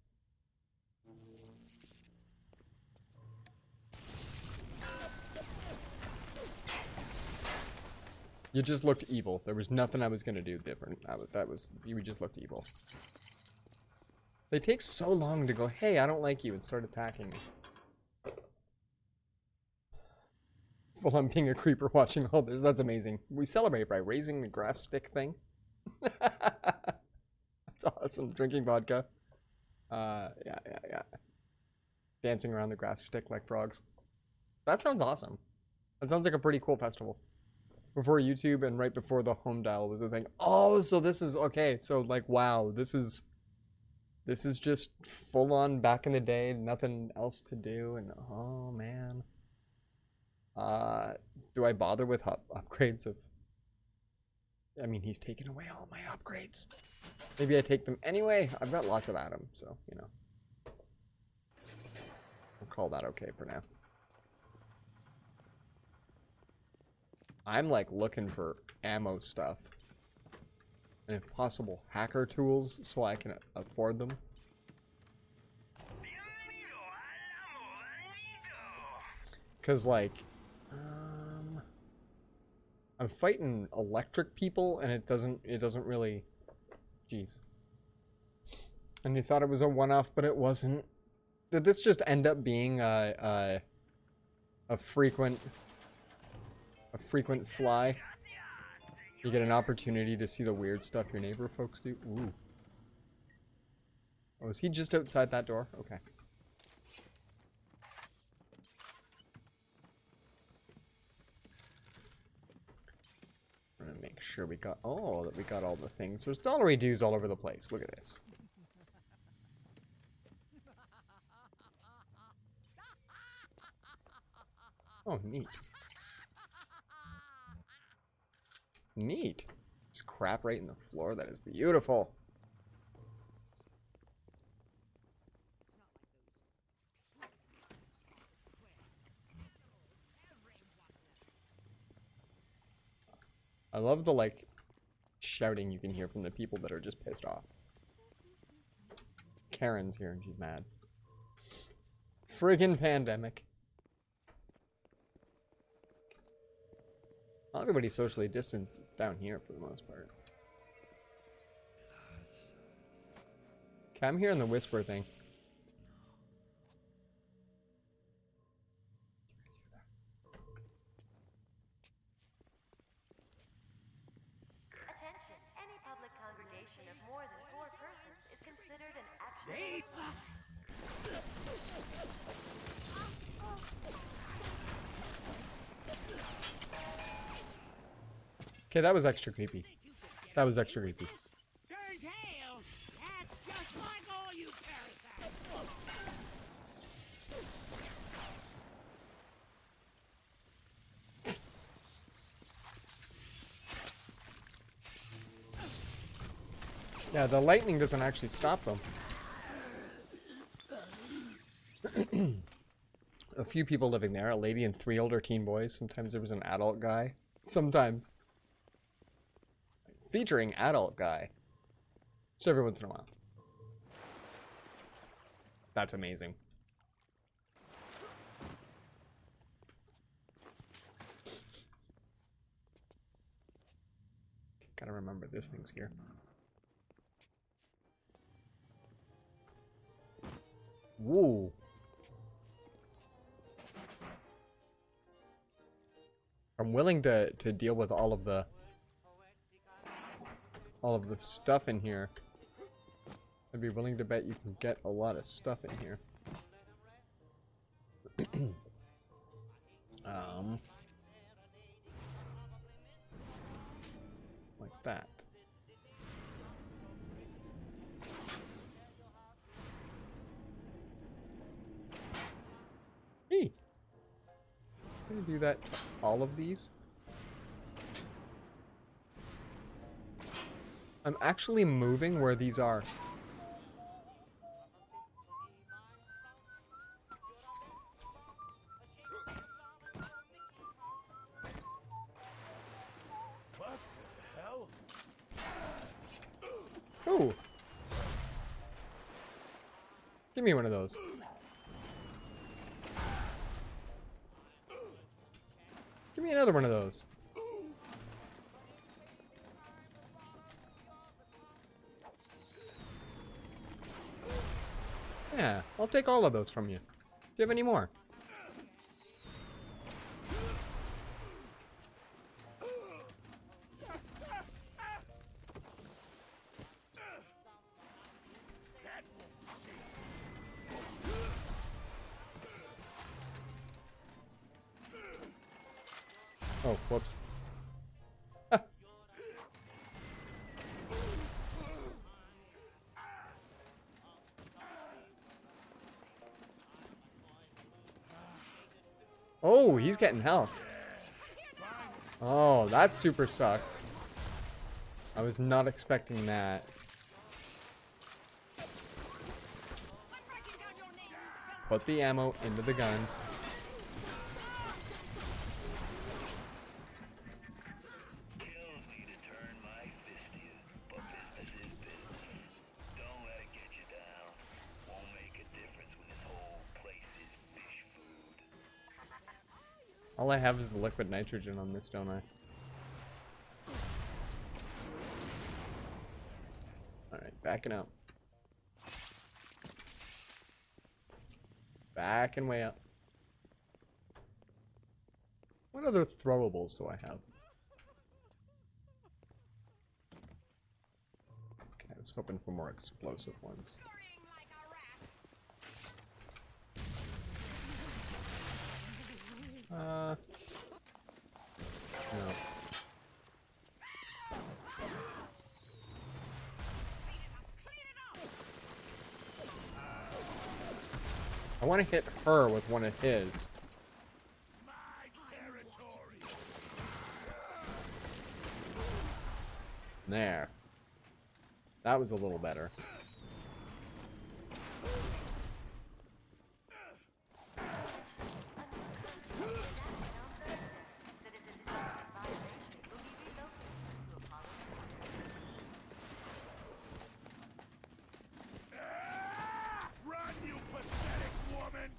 You just looked evil. There was nothing I was gonna do different. You just looked evil. They take so long to go, hey, I don't like you, and start attacking me. Well, I'm being a creeper watching all this. That's amazing. We celebrate by raising the grass stick thing. That's awesome. Drinking vodka. Yeah. Dancing around the grass stick like frogs. That sounds awesome. That sounds like a pretty cool festival. Before YouTube and right before the home dial was a thing. Oh, so this is okay. So like, wow, this is just full on back in the day, nothing else to do, and oh man. Do I bother with upgrades of? I mean, he's taken away all my upgrades. Maybe I take them anyway. I've got lots of Adam, so you know. We'll call that okay for now. I'm like looking for ammo stuff. And if possible, hacker tools so I can afford them. Cause like, I'm fighting electric people and it doesn't really, jeez. And you thought it was a one-off, but it wasn't. Did this just end up being a frequent fly? You get an opportunity to see the weird stuff your neighbor folks do. Ooh. Oh, is he just outside that door? Okay. I'm gonna make sure we got that we got all the things. There's dollary dues all over the place. Look at this. Oh, neat. Neat. There's crap right in the floor. That is beautiful. I love the, like, shouting you can hear from the people that are just pissed off. Karen's here and she's mad. Friggin' pandemic. Everybody's socially distanced down here for the most part. Okay, I'm hearing the whisper thing. Attention, any public congregation of more than 4 persons is considered an actionable... Okay, that was extra creepy. That was extra creepy. Turns hell. That's just like all you parasites. Yeah, the lightning doesn't actually stop them. A few people living there, a lady and 3 older teen boys. Sometimes there was an adult guy. Sometimes. Featuring adult guy. Just every once in a while. That's amazing. Gotta remember this thing's here. Woo. I'm willing to deal with all of the stuff in here. I'd be willing to bet you can get a lot of stuff in here. Like that. Hey, I'm gonna do that to all of these. I'm actually moving where these are. What the hell? Ooh. Give me one of those. Give me another one of those. Yeah, I'll take all of those from you. Do you have any more? Oh, whoops. Oh, he's getting health. Oh, that super sucked. I was not expecting that. Put the ammo into the gun. Kills me to turn my fist to you, but business is business. Don't let it get you down. Won't make a difference when this whole place is fish food. All I have is the liquid nitrogen on this, don't I? Alright, backing up. Backing way up. What other throwables do I have? Okay, I was hoping for more explosive ones. No. I want to hit her with one of his. There. That was a little better. Run, you pathetic woman!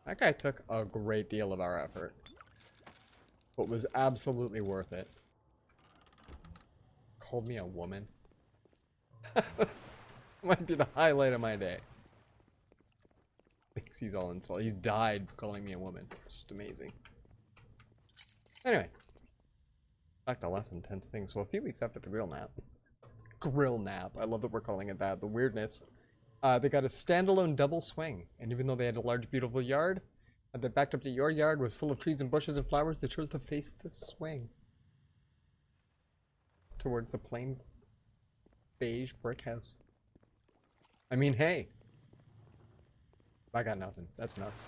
That guy took a great deal of our effort, but was absolutely worth it. Called me a woman. Might be the highlight of my day. Thinks he's all insulted. He's died calling me a woman. It's just amazing. Anyway, back to less intense things. So a few weeks after the grill nap. I love that we're calling it that. The weirdness. They got a standalone double swing, and even though they had a large, beautiful yard, that backed up to your yard was full of trees and bushes and flowers, they chose to face the swing towards the plain beige brick house. I mean, hey, I got nothing. That's nuts.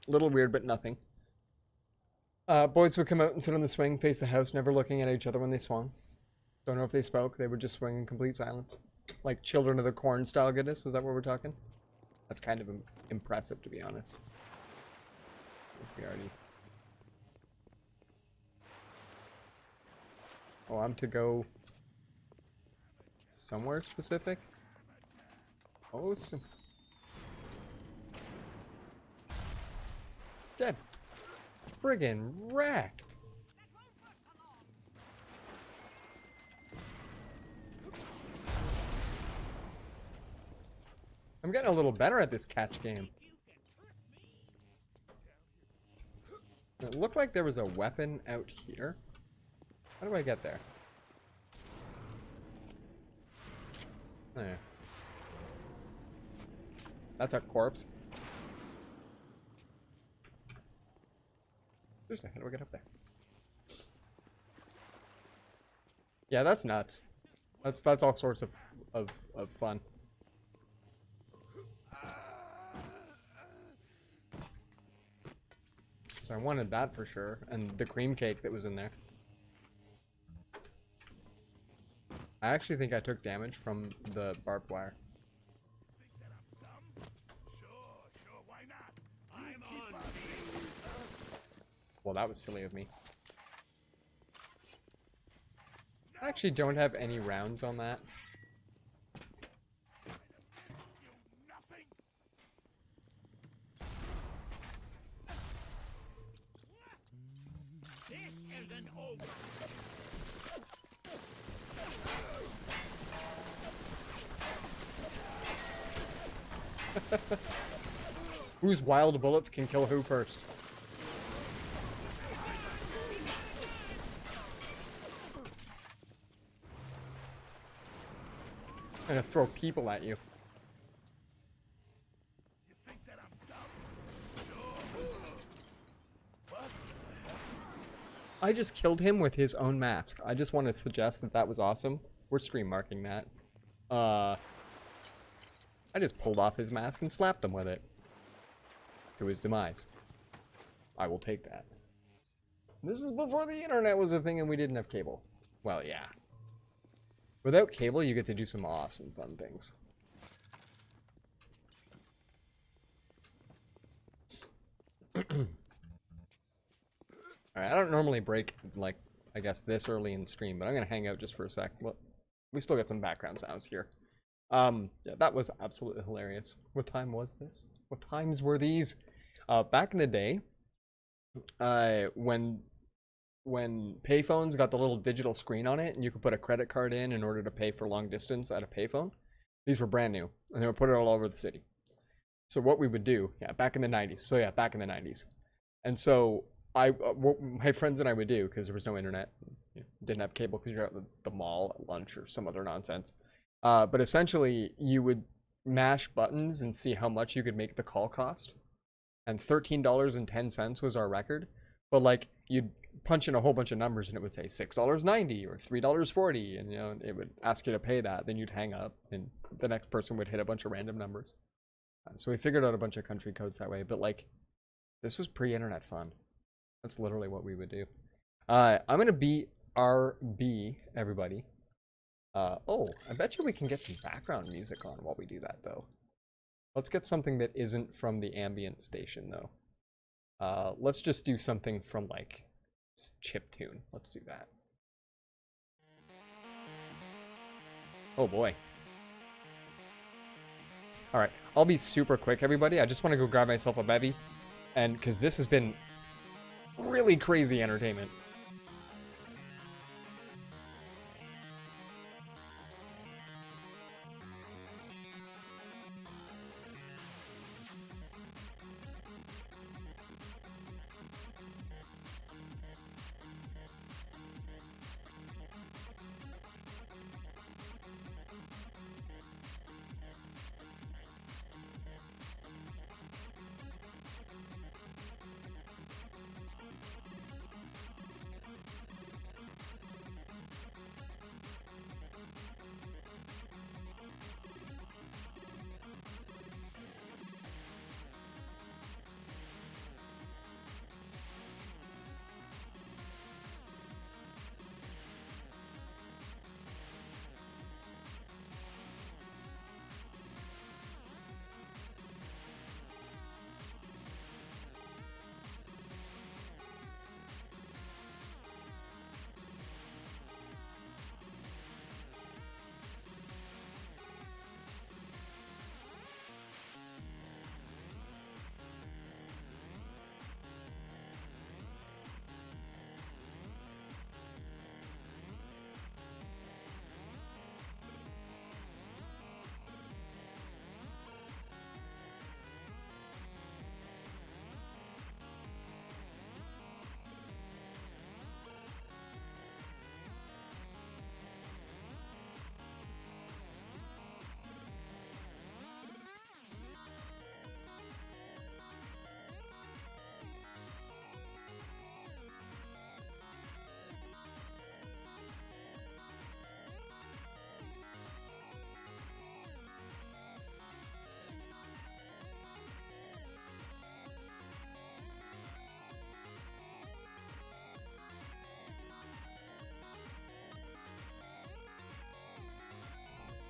Little weird, but nothing. Boys would come out and sit on the swing, face the house, never looking at each other when they swung. Don't know if they spoke. They would just swing in complete silence. Like Children of the Corn style goodness. Is that what we're talking? That's kind of impressive, to be honest. We already... Oh, I'm to go somewhere specific? Oh, some... Get friggin' wrecked! I'm getting a little better at this catch game. It looked like there was a weapon out here. How do I get there? Oh, yeah. That's a corpse. Seriously, how do I get up there? Yeah, that's nuts. That's all sorts of fun. So I wanted that for sure, and the cream cake that was in there. I actually think I took damage from the barbed wire. Sure, why not? I'm on. Well, that was silly of me. I actually don't have any rounds on that. isn't over. Whose wild bullets can kill who first? I'm gonna throw people at you. You think that I'm dumb? No. What? I just killed him with his own mask. I just want to suggest that that was awesome. We're stream marking that. I just pulled off his mask and slapped him with it. To his demise. I will take that. This is before the internet was a thing and we didn't have cable. Well, yeah. Without cable, you get to do some awesome fun things. Alright, I don't normally break, like, I guess this early in the stream, but I'm gonna hang out just for a sec. Well, we still got some background sounds here. Yeah, that was absolutely hilarious. What time was this? What times were these? Back in the day, when payphones got the little digital screen on it and you could put a credit card in order to pay for long distance at a payphone, these were brand new and they would put it all over the city. So what we would do, yeah, back in the 90s. So yeah, back in the 90s. And so what my friends and I would do, because there was no internet, didn't have cable because you're at the mall at lunch or some other nonsense. But essentially you would mash buttons and see how much you could make the call cost. And $13.10 was our record. But like you'd punch in a whole bunch of numbers and it would say $6.90 or $3.40, and it would ask you to pay that. Then you'd hang up and the next person would hit a bunch of random numbers. So we figured out a bunch of country codes that way. But like, this was pre-internet fun. That's literally what we would do. I'm gonna BRB everybody. Oh, I bet you we can get some background music on while we do that though. Let's get something that isn't from the ambient station though. Let's just do something from like chiptune. Let's do that. Oh boy. Alright, I'll be super quick everybody. I just want to go grab myself a bevy. And because this has been really crazy entertainment.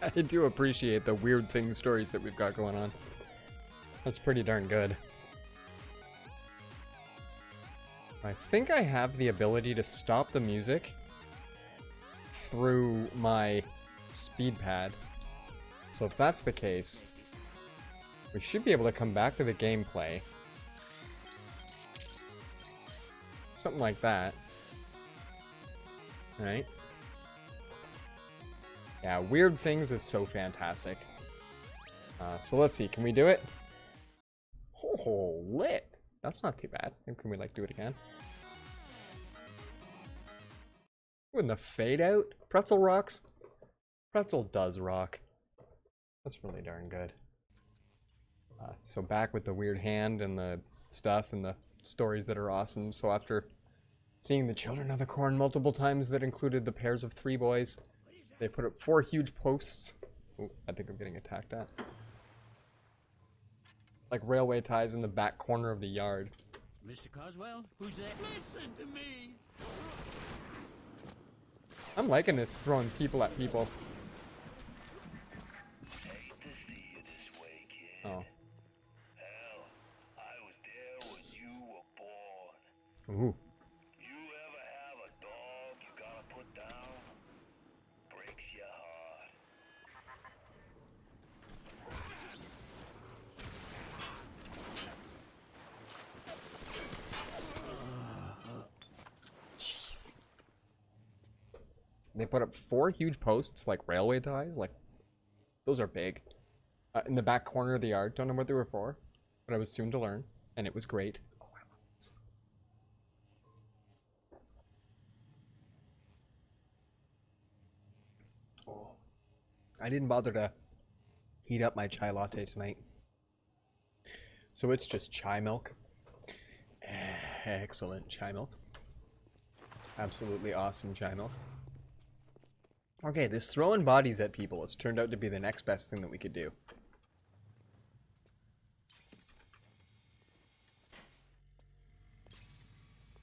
I do appreciate the weird thing stories that we've got going on. That's pretty darn good. I think I have the ability to stop the music through my speed pad. So if that's the case, we should be able to come back to the gameplay. Something like that. Right? Yeah, weird things is so fantastic. So let's see, can we do it? Oh, lit. That's not too bad. Can we like do it again? With the fade out, Pretzel Rocks. Pretzel does rock. That's really darn good. So back with the weird hand and the stuff and the stories that are awesome. So after seeing the Children of the Corn multiple times that included the pairs of 3 boys, they put up 4 huge posts. Ooh, I think I'm getting attacked at. Like railway ties in the back corner of the yard. Mr. Coswell, who's that? Listen to me! I'm liking this throwing people at people. Hate to see you this way, kid. Oh. Hell, I was there when you were born. Ooh. You ever have a dog you gotta put down? Breaks your heart. Jeez. They put up 4 huge posts, like railway ties. Like, those are big. In the back corner of the yard. Don't know what they were for, but I was soon to learn, and it was great. Oh, I love this. Oh. I didn't bother to heat up my chai latte tonight. So it's just chai milk. Excellent chai milk. Absolutely awesome chai milk. Okay, this throwing bodies at people has turned out to be the next best thing that we could do.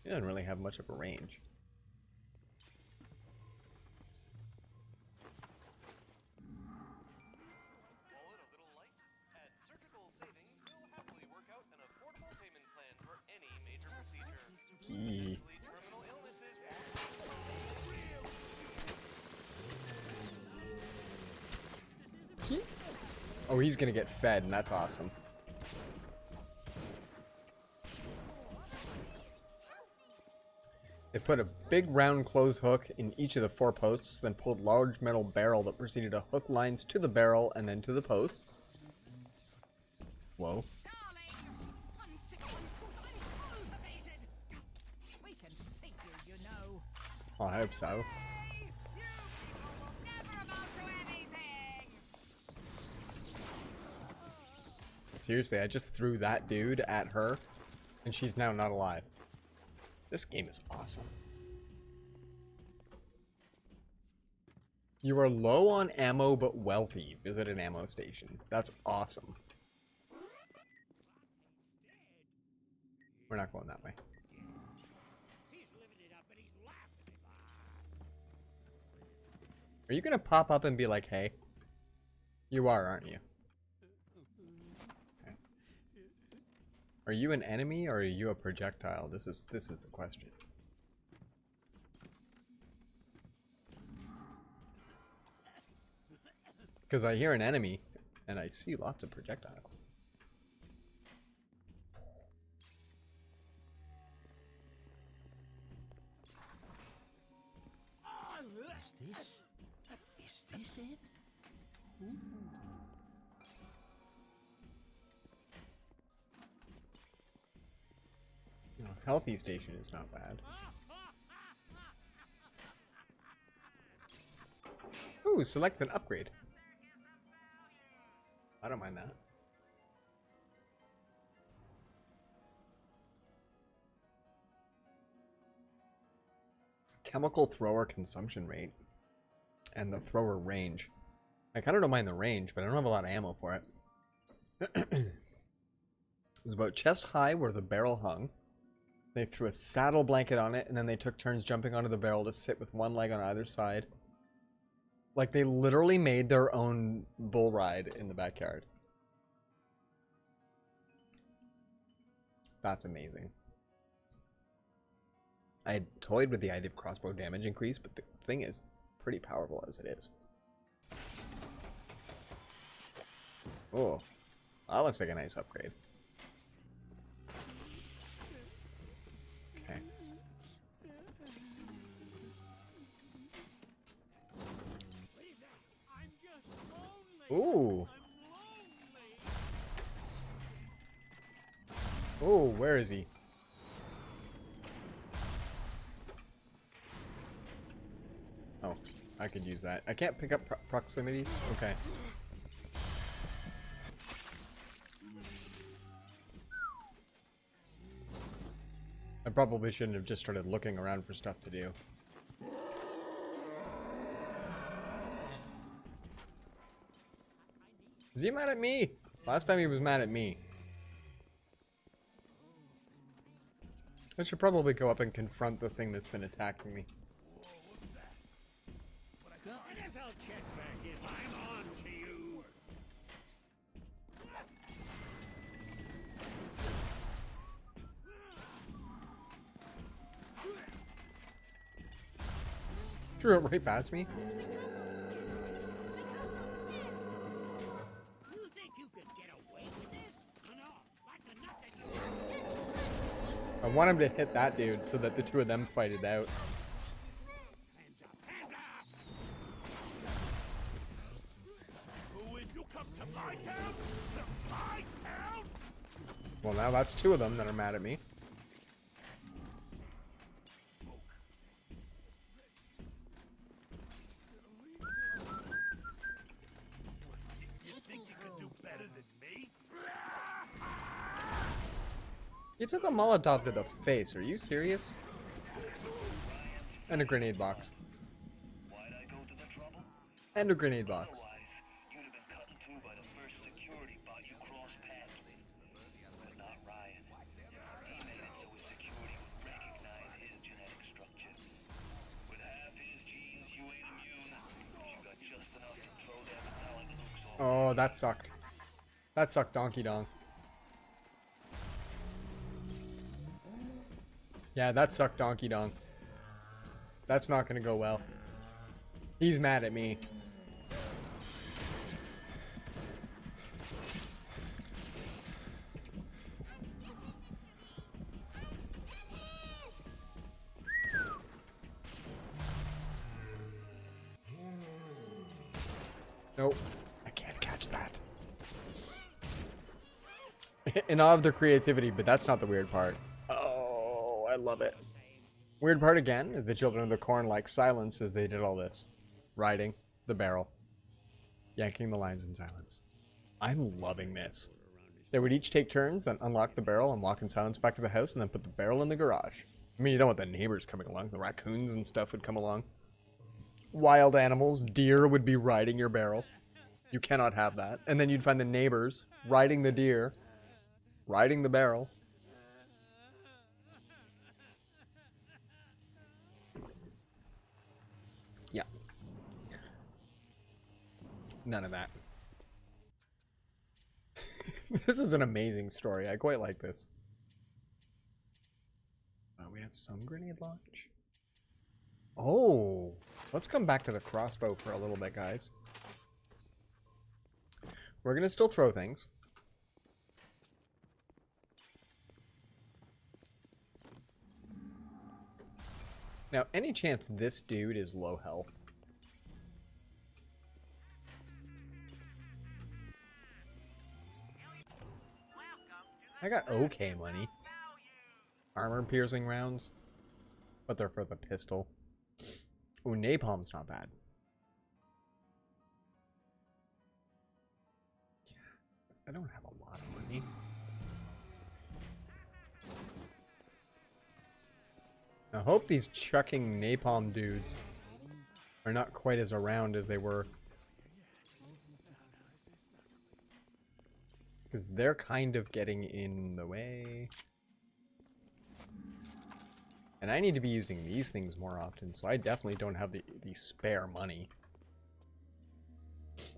He doesn't really have much of a range. Wallet a little light? At Surgical Savings, we'll happily work out an affordable payment plan for any major procedure. Eee. Terminal illnesses. Oh, he's gonna get fed, and that's awesome. They put a big round clothes hook in each of the 4 posts, then pulled large metal barrel that proceeded to hook lines to the barrel and then to the posts. Whoa. We can see you, you know. I hope so. You people will never amount to anything. Seriously, I just threw that dude at her, and she's now not alive. This game is awesome. You are low on ammo but wealthy. Visit an ammo station. That's awesome. We're not going that way. Are you gonna pop up and be like, hey? You are, aren't you? Okay. Are you an enemy or are you a projectile? This is the question. Because I hear an enemy and I see lots of projectiles. Is this it? No, healthy station is not bad. Ooh, select an upgrade. I don't mind that. Chemical thrower consumption rate and the thrower range. I kind of don't mind the range, but I don't have a lot of ammo for it. It was about chest high where the barrel hung. They threw a saddle blanket on it, and then they took turns jumping onto the barrel to sit with one leg on either side. Like, they literally made their own bull ride in the backyard. That's amazing. I had toyed with the idea of crossbow damage increase, but the thing is pretty powerful as it is. Oh, that looks like a nice upgrade. Okay. Oh, where is he? Oh, I could use that. I can't pick up proximities? Okay. I probably shouldn't have just started looking around for stuff to do. Is he mad at me? Last time he was mad at me. I should probably go up and confront the thing that's been attacking me. Well, I guess I'll check back if I'm on to you. Threw it right past me. You think you could get away with this? No, like the nut that you I want him to hit that dude so that the two of them fight it out. Hands up, hands up! Who would you come to my town? To my town? Well, now that's two of them that are mad at me. You think you could do better than me? You took a Molotov to the face. Are you serious? And a grenade box. Why'd I go to the trouble? And a grenade box. Otherwise, you'd have been cut in two by the first security bot you crossed paths with. But not Ryan. He made it so his security would recognize his genetic structure. With half his genes, you ain't immune. You got just enough to throw their metallic nukes off. Oh, that sucked. That sucked, Donkey Dong. Yeah, that sucked, Donkey Dong. That's not gonna go well. He's mad at me. Nope. I can't catch that. In awe of their creativity, but that's not the weird part. Oh, I love it. Weird part again is the children of the corn like silence as they did all this. Riding the barrel. Yanking the lines in silence. I'm loving this. They would each take turns, then unlock the barrel and walk in silence back to the house and then put the barrel in the garage. I mean, you don't want the neighbors coming along. The raccoons and stuff would come along. Wild animals, deer would be riding your barrel. You cannot have that. And then you'd find the neighbors riding the deer, riding the barrel. Yeah. None of that. This is an amazing story. I quite like this. We have some grenade launch. Oh, let's come back to the crossbow for a little bit, guys. We're going to still throw things. Now, any chance this dude is low health? I got okay money. Armor piercing rounds. But they're for the pistol. Ooh, napalm's not bad. I don't have a lot of money. I hope these chucking napalm dudes are not quite as around as they were. Because they're kind of getting in the way. And I need to be using these things more often, so I definitely don't have the spare money.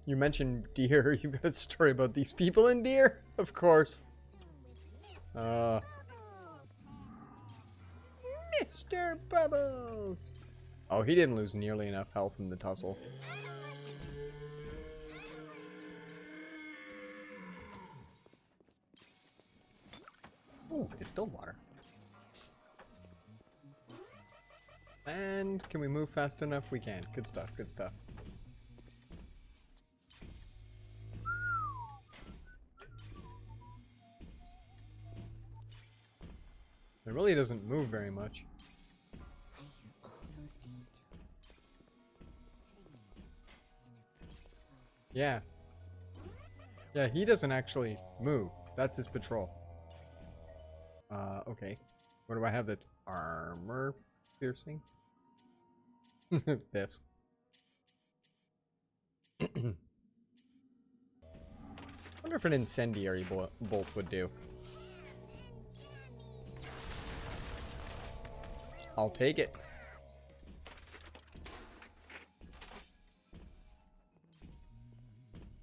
You mentioned deer. You've got a story about these people in deer? Of course. Mr. Bubbles! Oh, he didn't lose nearly enough health in the tussle. Ooh, it's still water. And can we move fast enough? We can. Good stuff, good stuff. It really doesn't move very much. I hear all those angels singing in a pretty song. Yeah. Yeah, he doesn't actually move. That's his patrol. Okay. What do I have that's armor piercing? This. Wonder if an incendiary bolt would do. I'll take it.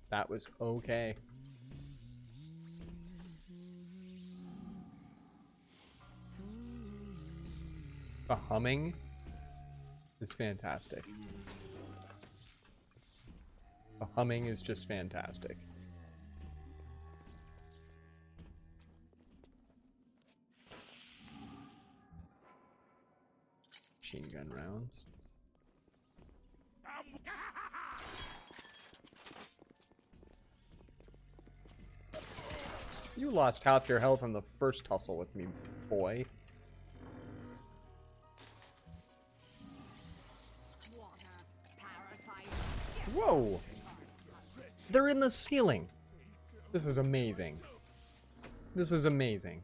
That was okay. The humming is fantastic. The humming is just fantastic. Machine gun rounds. You lost half your health on the first tussle with me, boy. Whoa! They're in the ceiling. This is amazing. This is amazing.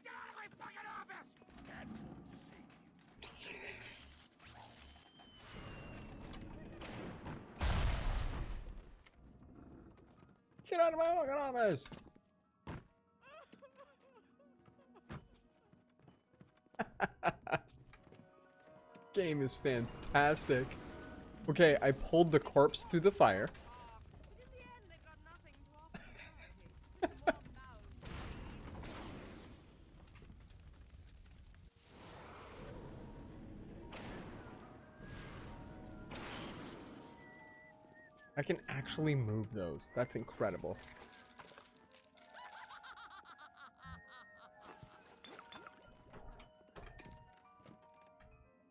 Get out of my fucking office! That won't save you. Get out of my fucking office! Game is fantastic. Okay, I pulled the corpse through the fire. But in the end, they've got nothing to offer humanity. What now? I can actually move those. That's incredible.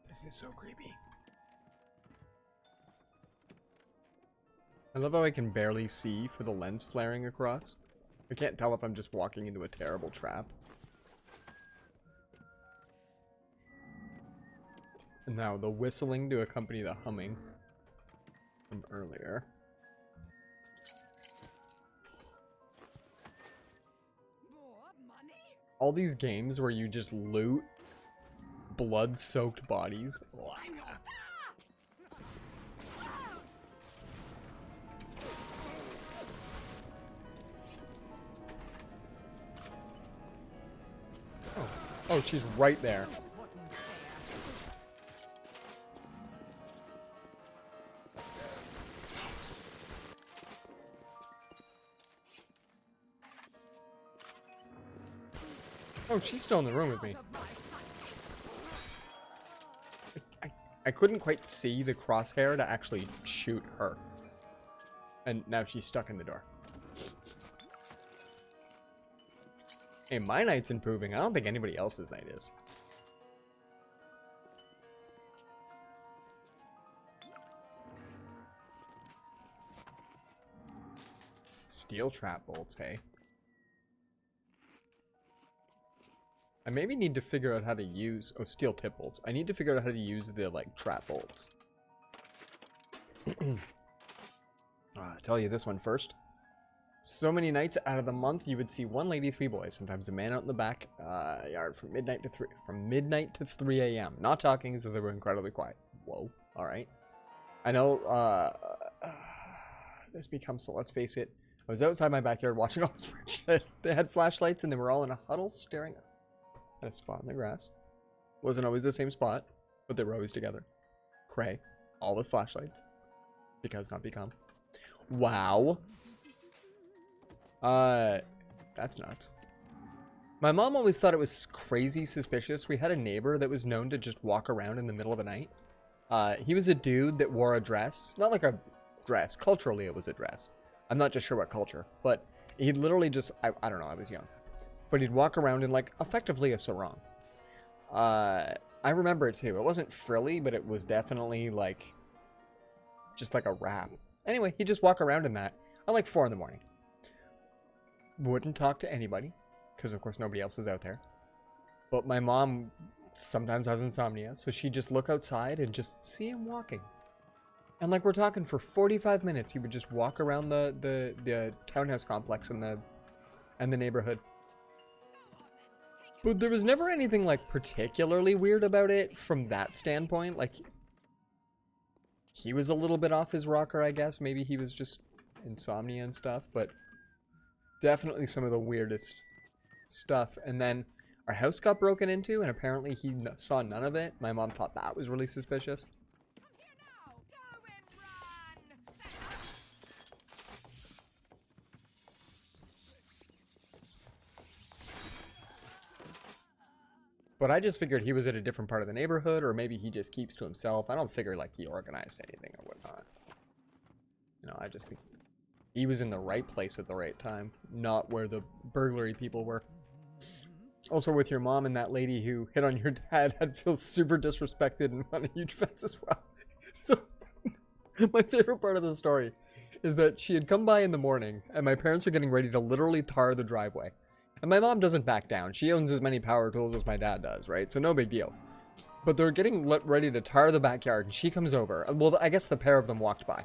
This is so creepy. I love how I can barely see for the lens flaring across. I can't tell if I'm just walking into a terrible trap. And now the whistling to accompany the humming from earlier. More money? All these games where you just loot blood-soaked bodies. Oh, she's right there. Oh, she's still in the room with me. I couldn't quite see the crosshair to actually shoot her. And now she's stuck in the door. Hey, my night's improving. I don't think anybody else's night is. Steel trap bolts, hey? I maybe need to figure out how to use... Oh, steel tip bolts. I need to figure out how to use the, like, trap bolts. I'll tell you this one first. So many nights out of the month, you would see one lady, three boys. Sometimes a man out in the back yard from midnight to 3 a.m. Not talking, so they were incredibly quiet. Whoa. All right. I know this becomes... So let's face it. I was outside my backyard watching all this weird shit. They had flashlights, and they were all in a huddle staring at a spot in the grass. Wasn't always the same spot, but they were always together. Cray. All with flashlights. Because not become. Wow. That's nuts. My mom always thought it was crazy suspicious. We had a neighbor that was known to just walk around in the middle of the night. He was a dude that wore a dress. Not like a dress. Culturally, it was a dress. I'm not just sure what culture. But he'd literally just... I don't know. I was young. But he'd walk around in, like, effectively a sarong. I remember it, too. It wasn't frilly, but it was definitely, like... just like a wrap. Anyway, he'd just walk around in that at, like, 4 in the morning. wouldn't talk to anybody, because of course nobody else is out there. But my mom sometimes has insomnia, so she'd just look outside and just see him walking. And like we're talking for 45 minutes, he would just walk around the townhouse complex and the neighborhood. But there was never anything like particularly weird about it from that standpoint. Like he was a little bit off his rocker, I guess. Maybe he was just insomnia and stuff, but definitely some of the weirdest stuff. And then our house got broken into, and apparently he saw none of it. My mom thought that was really suspicious. But I just figured he was at a different part of the neighborhood, or maybe he just keeps to himself. I don't figure like he organized anything or whatnot. You know, I just think he was in the right place at the right time, not where the burglary people were. Also, with your mom and that lady who hit on your dad, I'd feel super disrespected and want a huge fence as well. So, my favorite part of the story is that she had come by in the morning, and my parents are getting ready to literally tar the driveway. And my mom doesn't back down. She owns as many power tools as my dad does, right? So no big deal. But they're getting ready to tar the backyard, and she comes over. Well, I guess the pair of them walked by.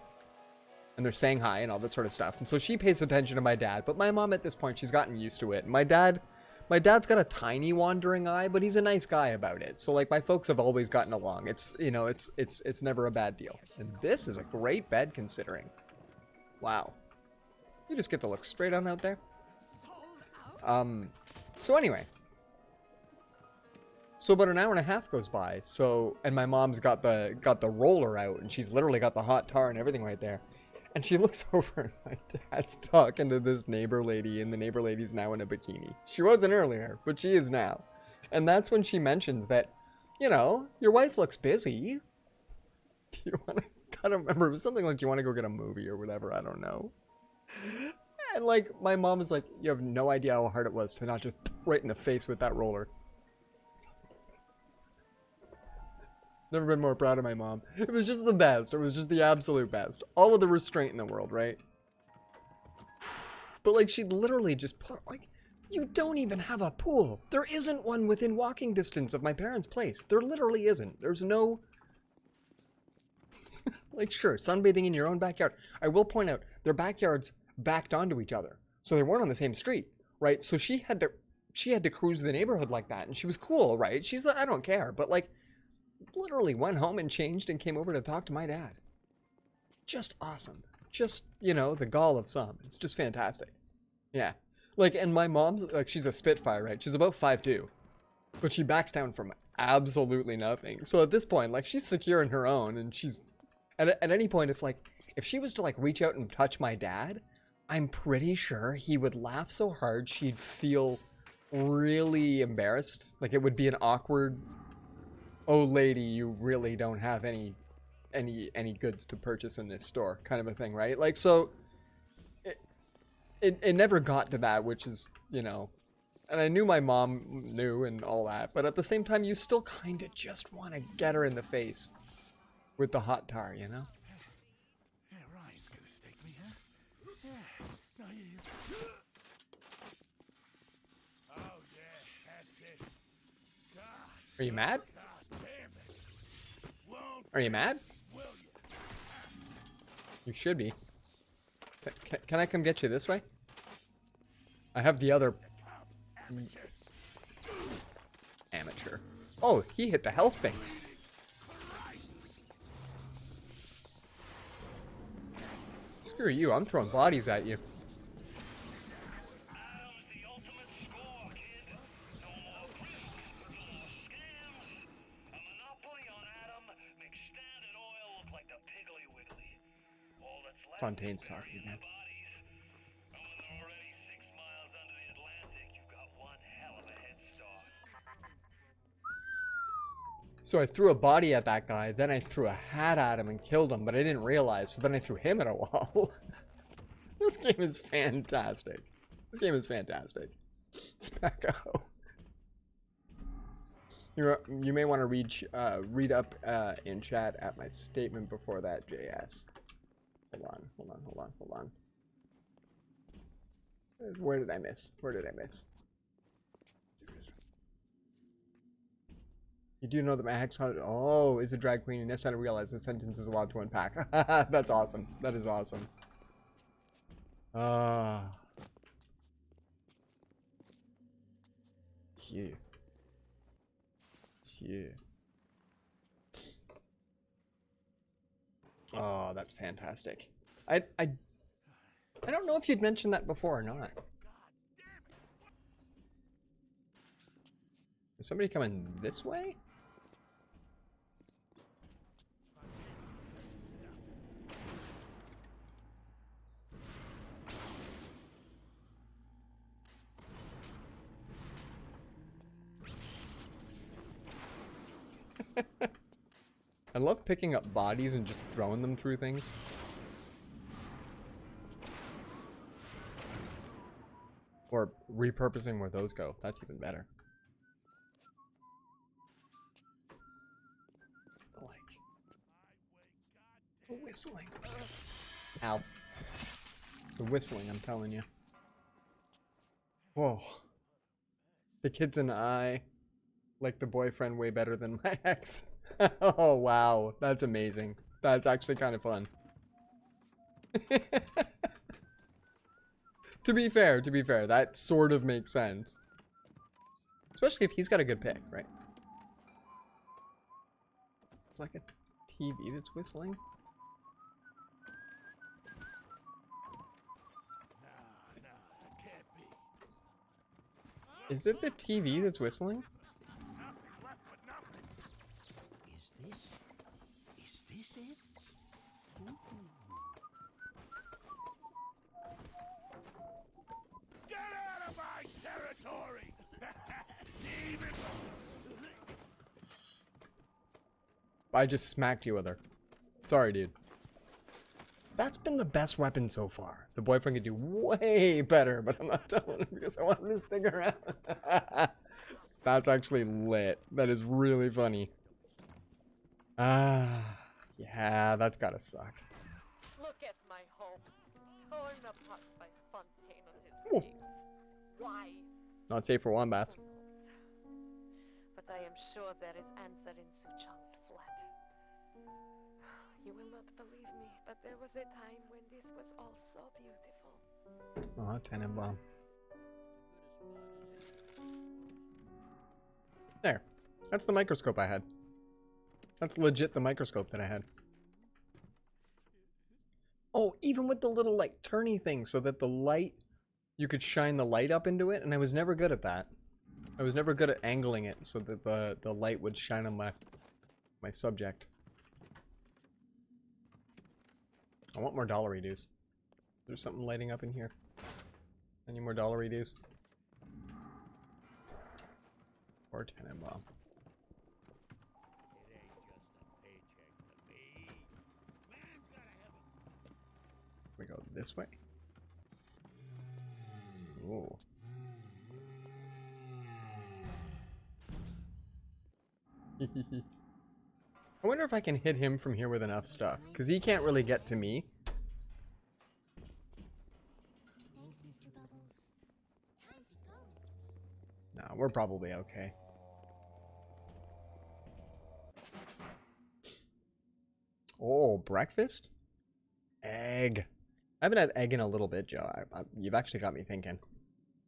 And they're saying hi and all that sort of stuff. And so she pays attention to my dad. But my mom, at this point, she's gotten used to it. My dad's got a tiny wandering eye, but he's a nice guy about it. So, like, my folks have always gotten along. It's, you know, it's never a bad deal. And this is a great bed, considering. Wow. You just get to look straight on out there. So anyway. So about an hour and a half goes by. So, and my mom's got the roller out, and she's literally got the hot tar and everything right there. And she looks over, and my dad's talking to this neighbor lady, and the neighbor lady's now in a bikini. She wasn't earlier, but she is now. And that's when she mentions that, you know, your wife looks busy. Do you want to, I don't remember, it was something like, do you want to go get a movie or whatever, I don't know. And like, my mom was like, you have no idea how hard it was to not just right in the face with that roller. Never been more proud of my mom. It was just the best. It was just the absolute best. All of the restraint in the world, right? But like, she'd literally just put, like, you don't even have a pool. There isn't one within walking distance of my parents' place. There literally isn't. There's no... Like, sure, sunbathing in your own backyard. I will point out, their backyards backed onto each other, so they weren't on the same street, right? So she had to cruise the neighborhood like that, and she was cool, right? She's like, I don't care, but like, literally went home and changed and came over to talk to my dad. Just awesome. Just, you know, the gall of some. It's just fantastic. Yeah. Like, and my mom's, like, she's a Spitfire, right? She's about 5'2", but she backs down from absolutely nothing. So at this point, like, she's secure in her own, and she's, at any point, if she was to, like, reach out and touch my dad, I'm pretty sure he would laugh so hard she'd feel really embarrassed. Like, it would be an awkward, oh lady, you really don't have any goods to purchase in this store kind of a thing, right? Like, so it never got to that, which is, you know, and I knew my mom knew and all that, but at the same time, you still kind of just want to get her in the face with the hot tar, you know? Yeah, Ryan's gonna stake me, huh? Yeah, no, he is. Oh, yeah, that's it. God. Are you mad? God damn it. Won't Are you mad? will you? You should be. Can I come get you this way? I have the other... Amateur. Oh, he hit the health thing. Screw you, I'm throwing bodies at you. Adam's the ultimate score, kid. No more grease, no more scams. A monopoly on Adam makes Standard Oil look like the Piggly Wiggly. All that's left Fontaine's is talking, burying man. the bodies. And when they're already 6 miles under the Atlantic, you've got one hell of a head start. So I threw a body at that guy, then I threw a hat at him and killed him, but I didn't realize, so then I threw him at a wall. This game is fantastic. This game is fantastic. Spacko. You may want to read up in chat at my statement before that, JS. Hold on. Where did I miss? Where did I miss? You do know that my ex is a drag queen, and yes, I didn't realize the sentence is allowed to unpack. That's awesome. That is awesome. Yeah. Yeah. Oh, that's fantastic. I don't know if you'd mentioned that before or not. Is somebody coming this way? I love picking up bodies and just throwing them through things. Or repurposing where those go. That's even better. Like the whistling. Ow. The whistling, I'm telling you. Whoa. The kids and I like the boyfriend way better than my ex. Oh, wow. That's amazing. That's actually kind of fun. To be fair, that sort of makes sense. Especially if he's got a good pick, right? It's like a TV that's whistling. Is it the TV that's whistling? Is this it? Get out of my territory! Even I just smacked you with her. Sorry, dude. That's been the best weapon so far. The boyfriend could do way better, but I'm not telling him because I want him to stick around. That's actually lit. That is really funny. Yeah, that's gotta suck. Look at my home, torn apart by Fontaine and his Ooh. schemes. Why? Not safe for wombats. But I am sure there is answer in Suchong's flat. You will not believe me, but there was a time when this was all so beautiful. Oh, Tenenbaum. There. That's the microscope I had. That's legit the microscope that I had. Oh, even with the little, like, turny thing so that the light, you could shine the light up into it, and I was never good at that. I was never good at angling it so that the light would shine on my subject. I want more dollary dues. There's something lighting up in here. Any more dollary dues? Or Tenenbaum. It ain't just a paycheck to me. Man's gotta have a We go this way. Ooh. I wonder if I can hit him from here with enough stuff, because he can't really get to me. Thanks, Mr. Bubbles. Time to go, Mr. B. Nah, we're probably okay. Oh, breakfast? Egg. I haven't had egg in a little bit, Joe. You've actually got me thinking.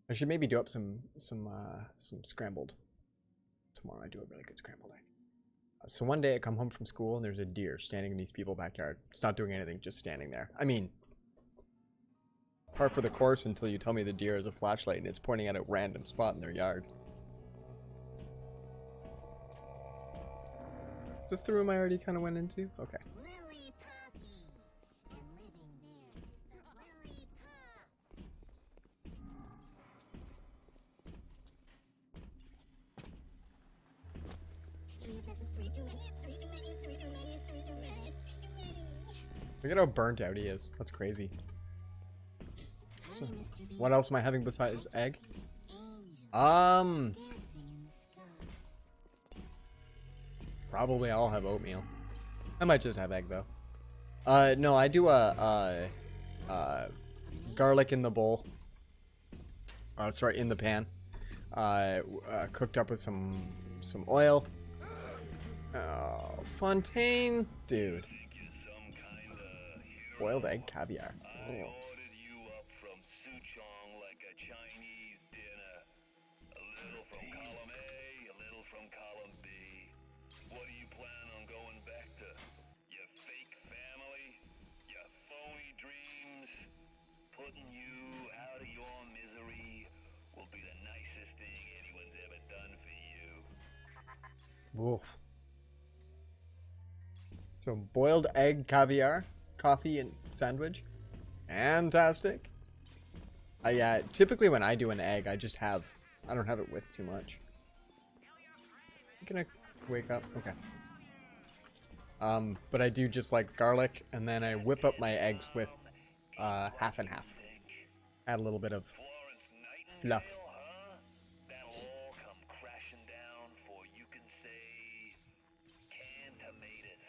I should maybe do up some scrambled. Tomorrow I do a really good scrambled egg. So one day I come home from school and there's a deer standing in these people's backyard. It's not doing anything, just standing there. I mean, par for the course until you tell me the deer has a flashlight and it's pointing at a random spot in their yard. Is this the room I already kind of went into? Okay. Lily Poppy. And living there is the Lily Pop. 3 too many, 3 too many, 3 too many, 3 too many, 3 too many. Look at how burnt out he is. That's crazy. So, Hi, Mr. B. what else am I having besides egg? Angels dancing in the sky. Probably I'll have oatmeal. I might just have egg though. No, I do a garlic in the bowl sorry, in the pan. Cooked up with some oil. Oh, Fontaine, dude. Boiled egg caviar. Oh. ordered you up from Suchong like a Chinese dinner. A little from column A, a little from column B. What do you plan on going back to? Your fake family? Your phony dreams? Putting you out of your misery will be the nicest thing anyone's ever done for you. Woof. So boiled egg caviar, coffee and sandwich. Fantastic. Yeah, typically when I do an egg, I don't have it with too much. Can I wake up? Okay. But I do just like garlic, and then I whip up my eggs with half and half. Add a little bit of fluff. That'll all come crashing down for you can say canned tomatoes.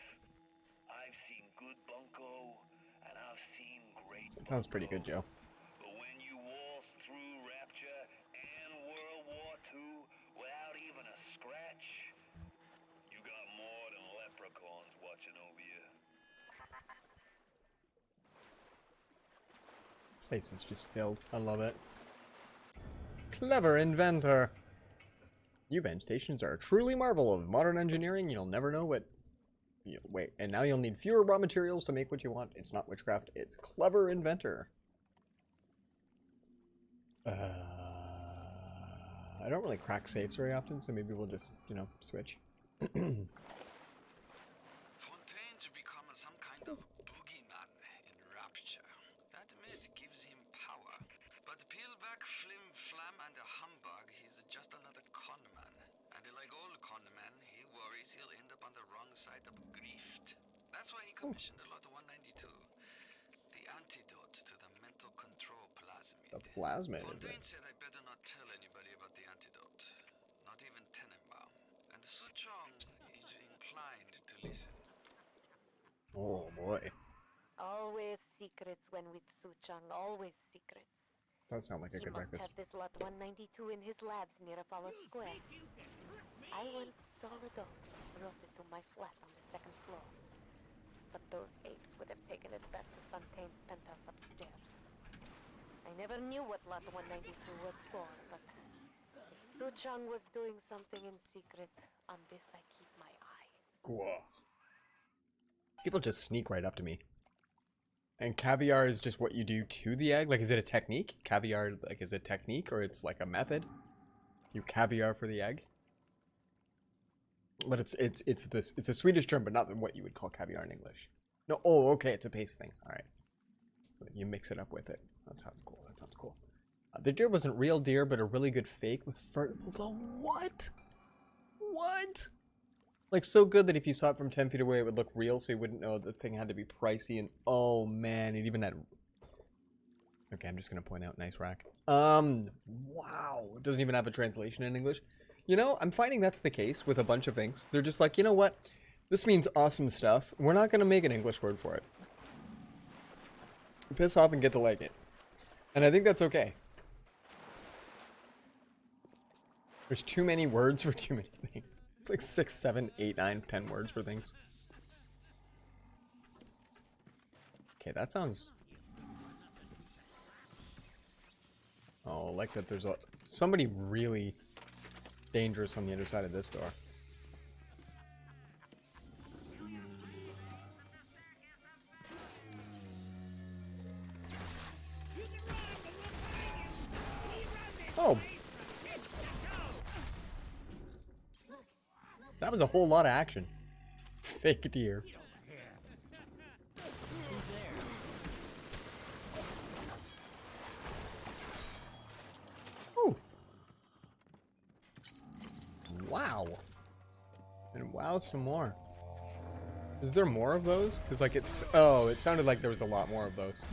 I've seen good bunko and I've seen great. That sounds pretty good, Joe. But when you waltz through Rapture and World War II without even a scratch, you got more than leprechauns watching over you. Place is just filled. I love it. Clever inventor. You vent stations are a truly marvel of modern engineering. You'll never know what... Wait, and now you'll need fewer raw materials to make what you want. It's not witchcraft, it's clever inventor. I don't really crack safes very often, so maybe we'll just, switch. Fontaine to become some kind of boogeyman in Rapture. That myth gives him power. But peel back flim flam and a humbug, he's just another con man. And like all con men, he worries he'll end up on the wrong side of grift. That's why he commissioned a lot of 192. The antidote to the mental control plasmid. The plasmid, is Fontaine it? said I better not tell anybody about the antidote. Not even Tenenbaum. And Suchong is inclined to listen. Oh boy. Always secrets when with Suchong, always secrets. That sounds like a He good must breakfast. have this lot 192 in his labs near Apollo Square. I once saw a dose brought it to my flat on the second floor. But those apes would have taken it back to Fontaine's penthouse upstairs. I never knew what lot 192 was for, but if Suchong was doing something in secret, on this I keep my eye. Cool. People just sneak right up to me. And caviar is just what you do to the egg? Like, is it a technique? Caviar, like, is it a technique or it's like a method? You caviar for the egg? But it's a Swedish term, but not what you would call caviar in English. No, oh, okay, it's a paste thing. All right. You mix it up with it. That sounds cool. That sounds cool. The deer wasn't real deer, but a really good fake with fur. The what? What? Like, so good that if you saw it from 10 feet away, it would look real, so you wouldn't know the thing had to be pricey. And oh man, it even had. Okay, I'm just gonna point out nice rack. Wow, it doesn't even have a translation in English. You know, I'm finding that's the case with a bunch of things. They're just like, you know what? This means awesome stuff. We're not gonna make an English word for it. Piss off and get to like it. And I think that's okay. There's too many words for too many things. It's like 6, 7, 8, 9, 10 words for things. Okay, that sounds... Oh, I like that there's somebody really dangerous on the other side of this door. Oh! That was a whole lot of action. Fake deer. Oh! Wow. And wow some more. Is there more of those? Because like it's... Oh, it sounded like there was a lot more of those.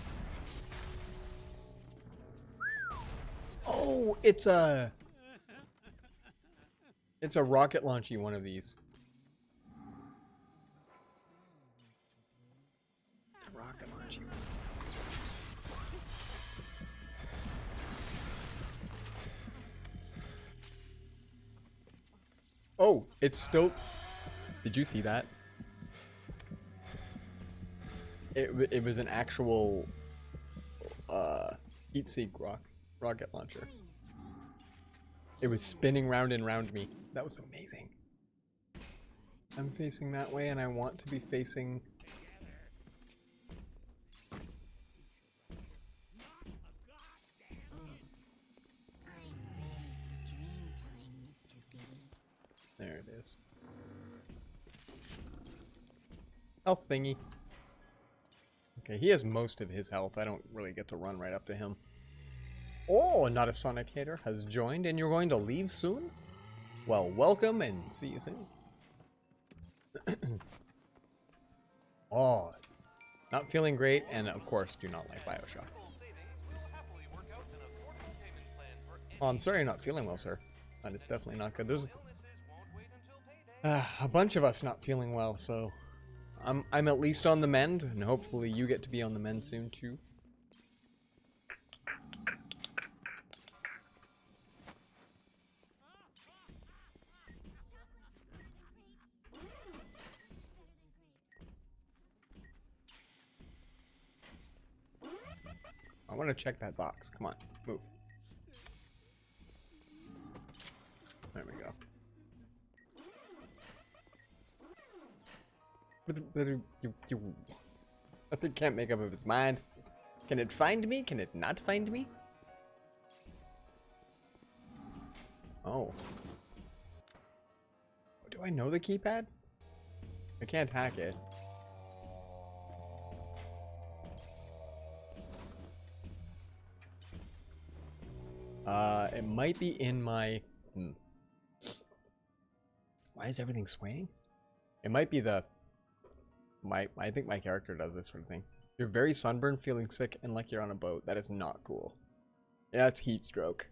Oh, it's a rocket launchy one of these. It's a rocket launchy one. It's still... Did you see that? It was an actual heat seek rocket launcher. It was spinning round and round me. That was amazing. I'm facing that way and I want to be facing... There it is. Health thingy. Okay, he has most of his health. I don't really get to run right up to him. Oh, not a Sonic hater has joined, and you're going to leave soon? Well, welcome and see you soon. Oh, not feeling great, and of course do not like BioShock. Oh, I'm sorry you're not feeling well, sir. That is definitely not good. There's a bunch of us not feeling well, so I'm at least on the mend, and hopefully you get to be on the mend soon too. I want to check that box. Come on, move. There we go. It can't make up of its mind. Can it find me? Can it not find me? Oh. Do I know the keypad? I can't hack it. It might be in my... Why is everything swaying? It might be the... I think my character does this sort of thing. You're very sunburned, feeling sick, and like you're on a boat. That is not cool. Yeah, it's heat stroke.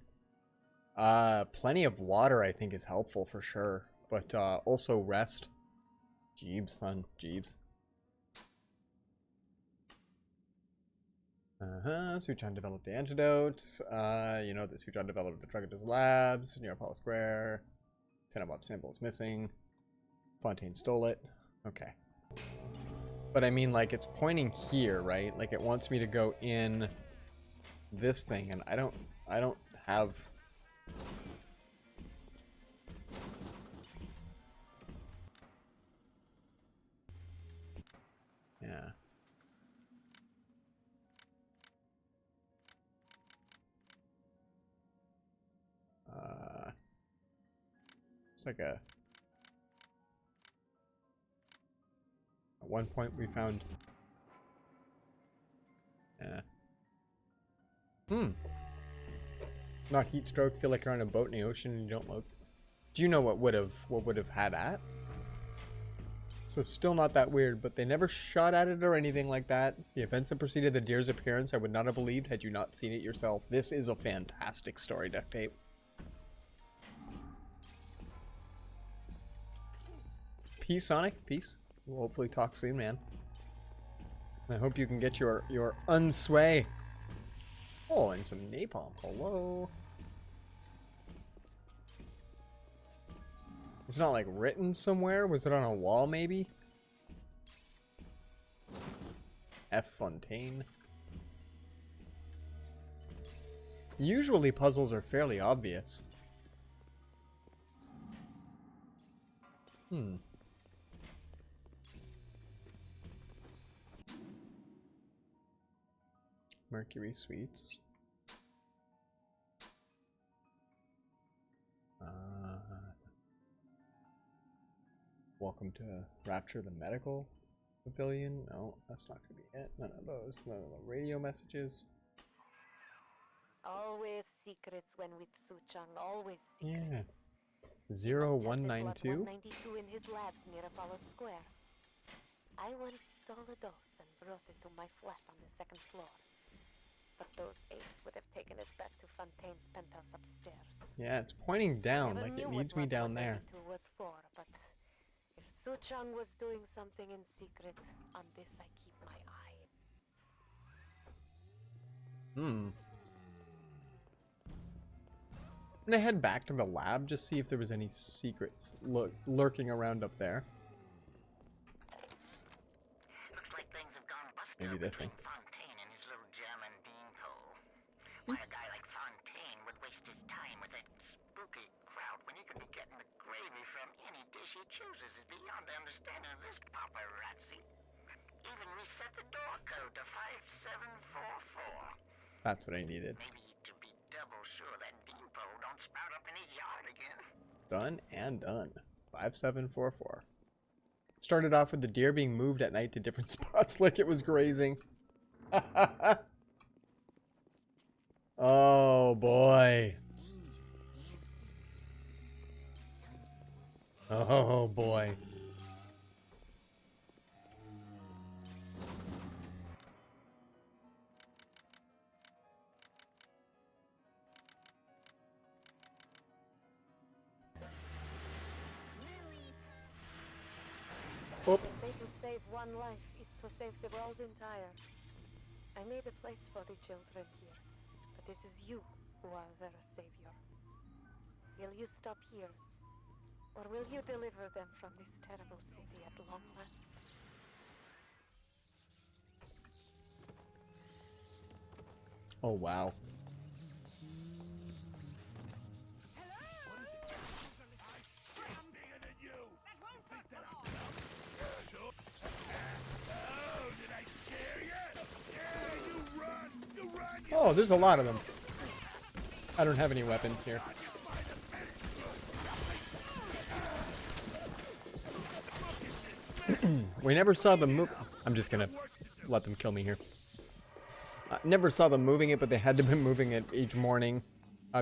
Plenty of water I think is helpful for sure. But also rest. Jeebs, son. Jeebs. Suchan developed the antidote. You know that Suchan developed the drug at his labs near Apollo Square. 10 Bob sample is missing. Fontaine stole it. Okay. But I mean, like, it's pointing here, right? Like, it wants me to go in this thing, and I don't have... Yeah. It's like a... At one point we found... Yeah. Not heat stroke, feel like you're on a boat in the ocean and you don't look. Do you know what would have had at? So still not that weird, but they never shot at it or anything like that. The events that preceded the deer's appearance I would not have believed had you not seen it yourself. This is a fantastic story, Duct Tape. Peace, Sonic. Peace. We'll hopefully talk soon, man. I hope you can get your unsway. Oh, and some napalm. Hello. It's not like written somewhere. Was it on a wall, maybe? F. Fontaine. Usually puzzles are fairly obvious. Mercury Suites. Welcome to Rapture, the medical pavilion. No, that's not gonna be it. None of those. None of the radio messages. Always secrets when with Suchang. Always secrets. Yeah. 0192. 192 in his labs near Apollo Square. I once stole a dose and brought it to my flat on the second floor. But those apes would have taken it back to Fontaine's penthouse upstairs. Yeah, it's pointing down like it needs me down there. Was for, but if Suchang was doing something in secret, on this I keep my eye. gonna head back to the lab, just see if there was any secrets lurking around up there. Looks like things have gone bust Maybe this thing. Fontaine and his little German beanpole. Why a guy like Fontaine would waste his time with that spooky crowd when he could be getting the gravy from any dish he chooses is beyond the understanding of this paparazzi. Even reset the door code to 5744. That's what I needed. Maybe to be double sure that beanpole don't sprout up in his yard again. Done and done. 5744. Started off with the deer being moved at night to different spots like it was grazing. Oh boy. Oh boy. The way to save one life is to save the world entire. I made a place for the children here, but it is you who are their savior. Will you stop here, or will you deliver them from this terrible city at long last? Oh wow. Oh, there's a lot of them. I don't have any weapons here. We never saw them move. I'm just gonna let them kill me here. Never saw them moving it, but they had to be moving it each morning.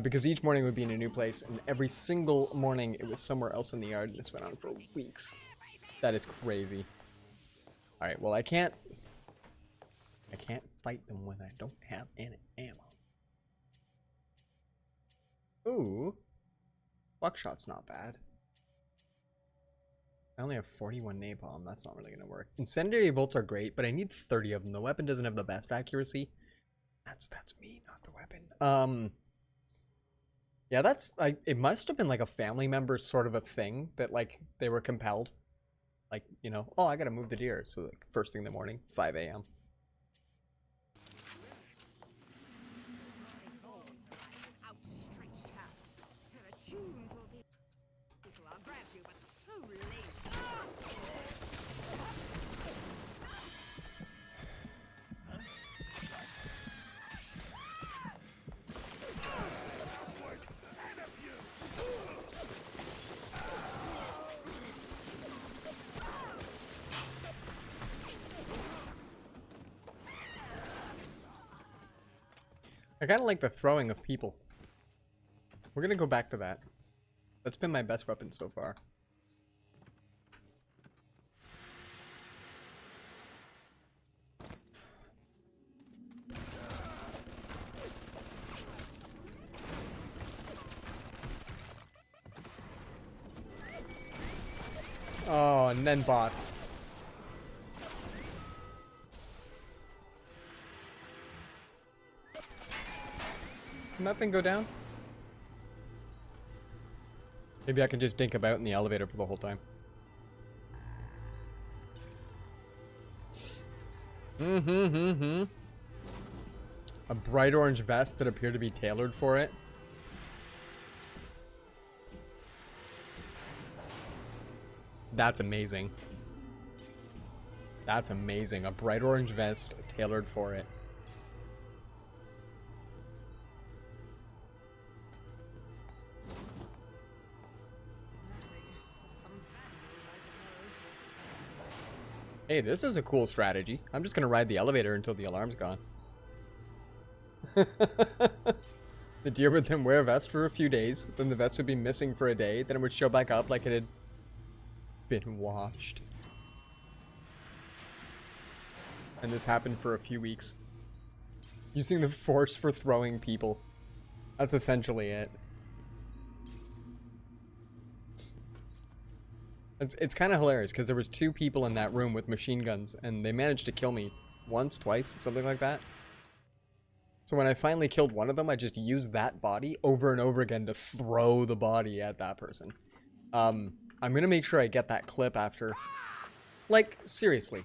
Because each morning would be in a new place, and every single morning it was somewhere else in the yard, and this went on for weeks. That is crazy. Alright, well I can't fight them when I don't have any ammo. Ooh. Buckshot's not bad. I only have 41 napalm. That's not really gonna work. Incendiary bolts are great, but I need 30 of them. The weapon doesn't have the best accuracy. That's me, not the weapon. Yeah, that's it must have been like a family member sort of a thing that like they were compelled. Like, you know, oh, I gotta move the deer. So like first thing in the morning, 5 a.m. I kind of like the throwing of people. We're gonna go back to that. That's been my best weapon so far. Oh, and then bots. Nothing go down? Maybe I can just dink about in the elevator for the whole time. A bright orange vest that appeared to be tailored for it. That's amazing. That's amazing. A bright orange vest tailored for it. Hey, this is a cool strategy. I'm just gonna ride the elevator until the alarm's gone. The deer would then wear a vest for a few days, then the vest would be missing for a day, then it would show back up like it had been washed. And this happened for a few weeks. Using the force for throwing people. That's essentially it. It's kind of hilarious because there was 2 people in that room with machine guns and they managed to kill me once, twice, something like that. So when I finally killed one of them, I just used that body over and over again to throw the body at that person. I'm gonna make sure I get that clip after. Like, seriously.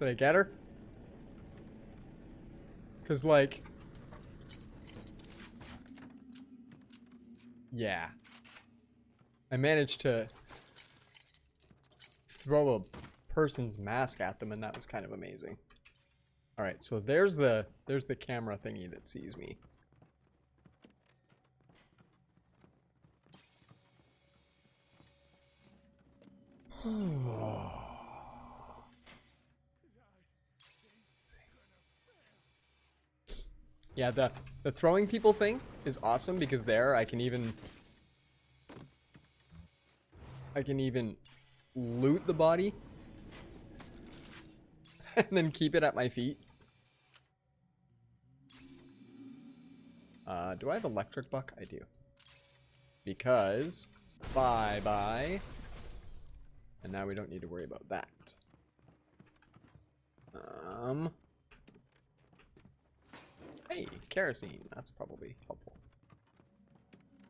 Did I get her? Because, like... Yeah. I managed to throw a person's mask at them, and that was kind of amazing. Alright, so there's the camera thingy that sees me. Yeah, the throwing people thing is awesome because there I can even loot the body and then keep it at my feet. Do I have electric buck? I do. Because bye. And now we don't need to worry about that. Hey, kerosene. That's probably helpful.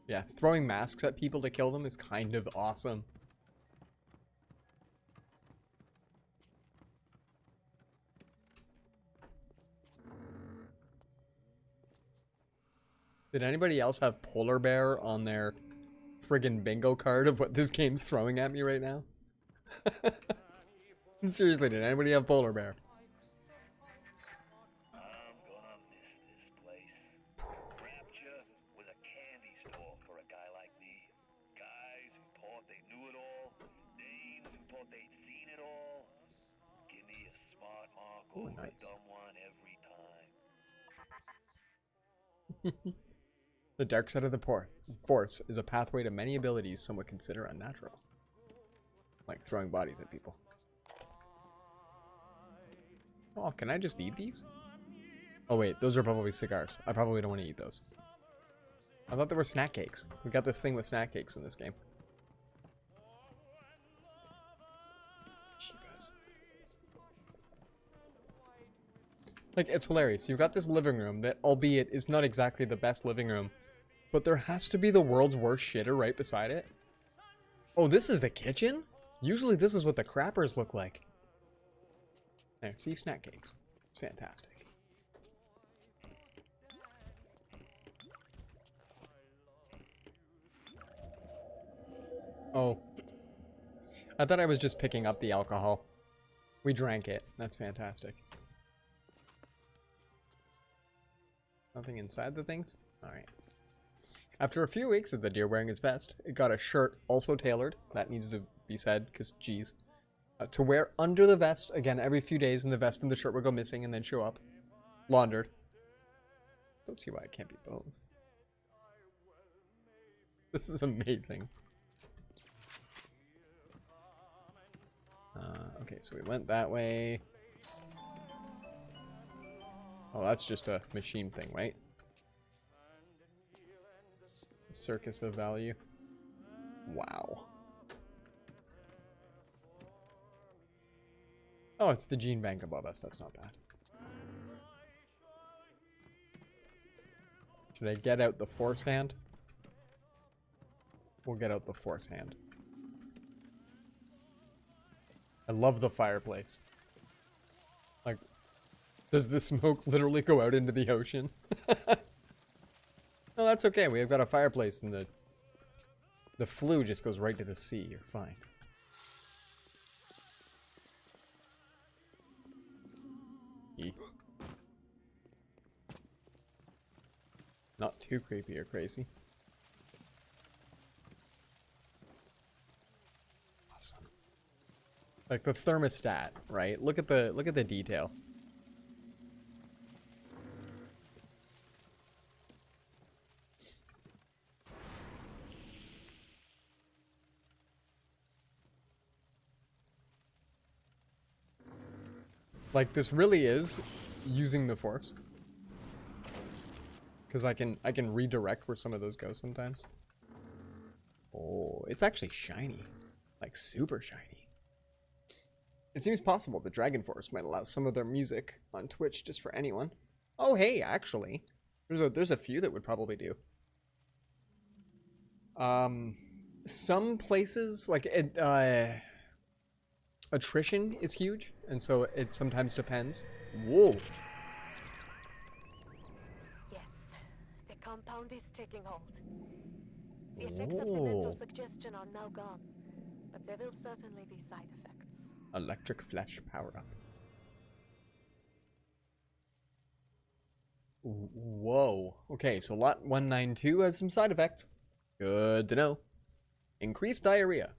Yeah, throwing masks at people to kill them is kind of awesome. Did anybody else have polar bear on their friggin' bingo card of what this game's throwing at me right now? Seriously, did anybody have polar bear? I'm gonna miss this place. Rapture was a candy store for a guy like me. Guys who thought they knew it all, dames who thought they'd seen it all. Give me a smart mark or a dumb one every time. The dark side of the Force is a pathway to many abilities some would consider unnatural. Like throwing bodies at people. Oh, can I just eat these? Oh wait, those are probably cigars. I probably don't want to eat those. I thought they were snack cakes. We got this thing with snack cakes in this game. Jeebus. Like, it's hilarious. You've got this living room that, albeit, is not exactly the best living room, but there has to be the world's worst shitter right beside it. Oh, this is the kitchen? Usually this is what the crappers look like. There, see, snack cakes. It's fantastic. Oh. I thought I was just picking up the alcohol. We drank it. That's fantastic. Nothing inside the things? Alright. After a few weeks of the deer wearing its vest, it got a shirt also tailored. That needs to be said, because geez. To wear under the vest, again, every few days, and the vest and the shirt will go missing and then show up. Laundered. Don't see why it can't be both. This is amazing. Okay, so we went that way. Oh, that's just a machine thing, right? Circus of value. Wow. Oh, it's the gene bank above us. That's not bad. Should I get out the force hand? We'll get out the force hand. I love the fireplace. Like, does the smoke literally go out into the ocean? No, that's okay. We've got a fireplace and the flue just goes right to the sea. You're fine. Not too creepy or crazy. Awesome. Like the thermostat, right? Look at the detail. Like, this really is using the force. Because I can redirect where some of those go sometimes. Oh, it's actually shiny. Like, super shiny. It seems possible that Dragon Force might allow some of their music on Twitch just for anyone. Oh, hey, actually. There's a few that would probably do. Some places, like, attrition is huge, and so it sometimes depends. Whoa. Yes, the compound is taking hold. The effects of the mental suggestion are now gone, but there will certainly be side effects. Electric flesh power-up. Whoa. Okay, so lot 192 has some side effects. Good to know. Increased diarrhea.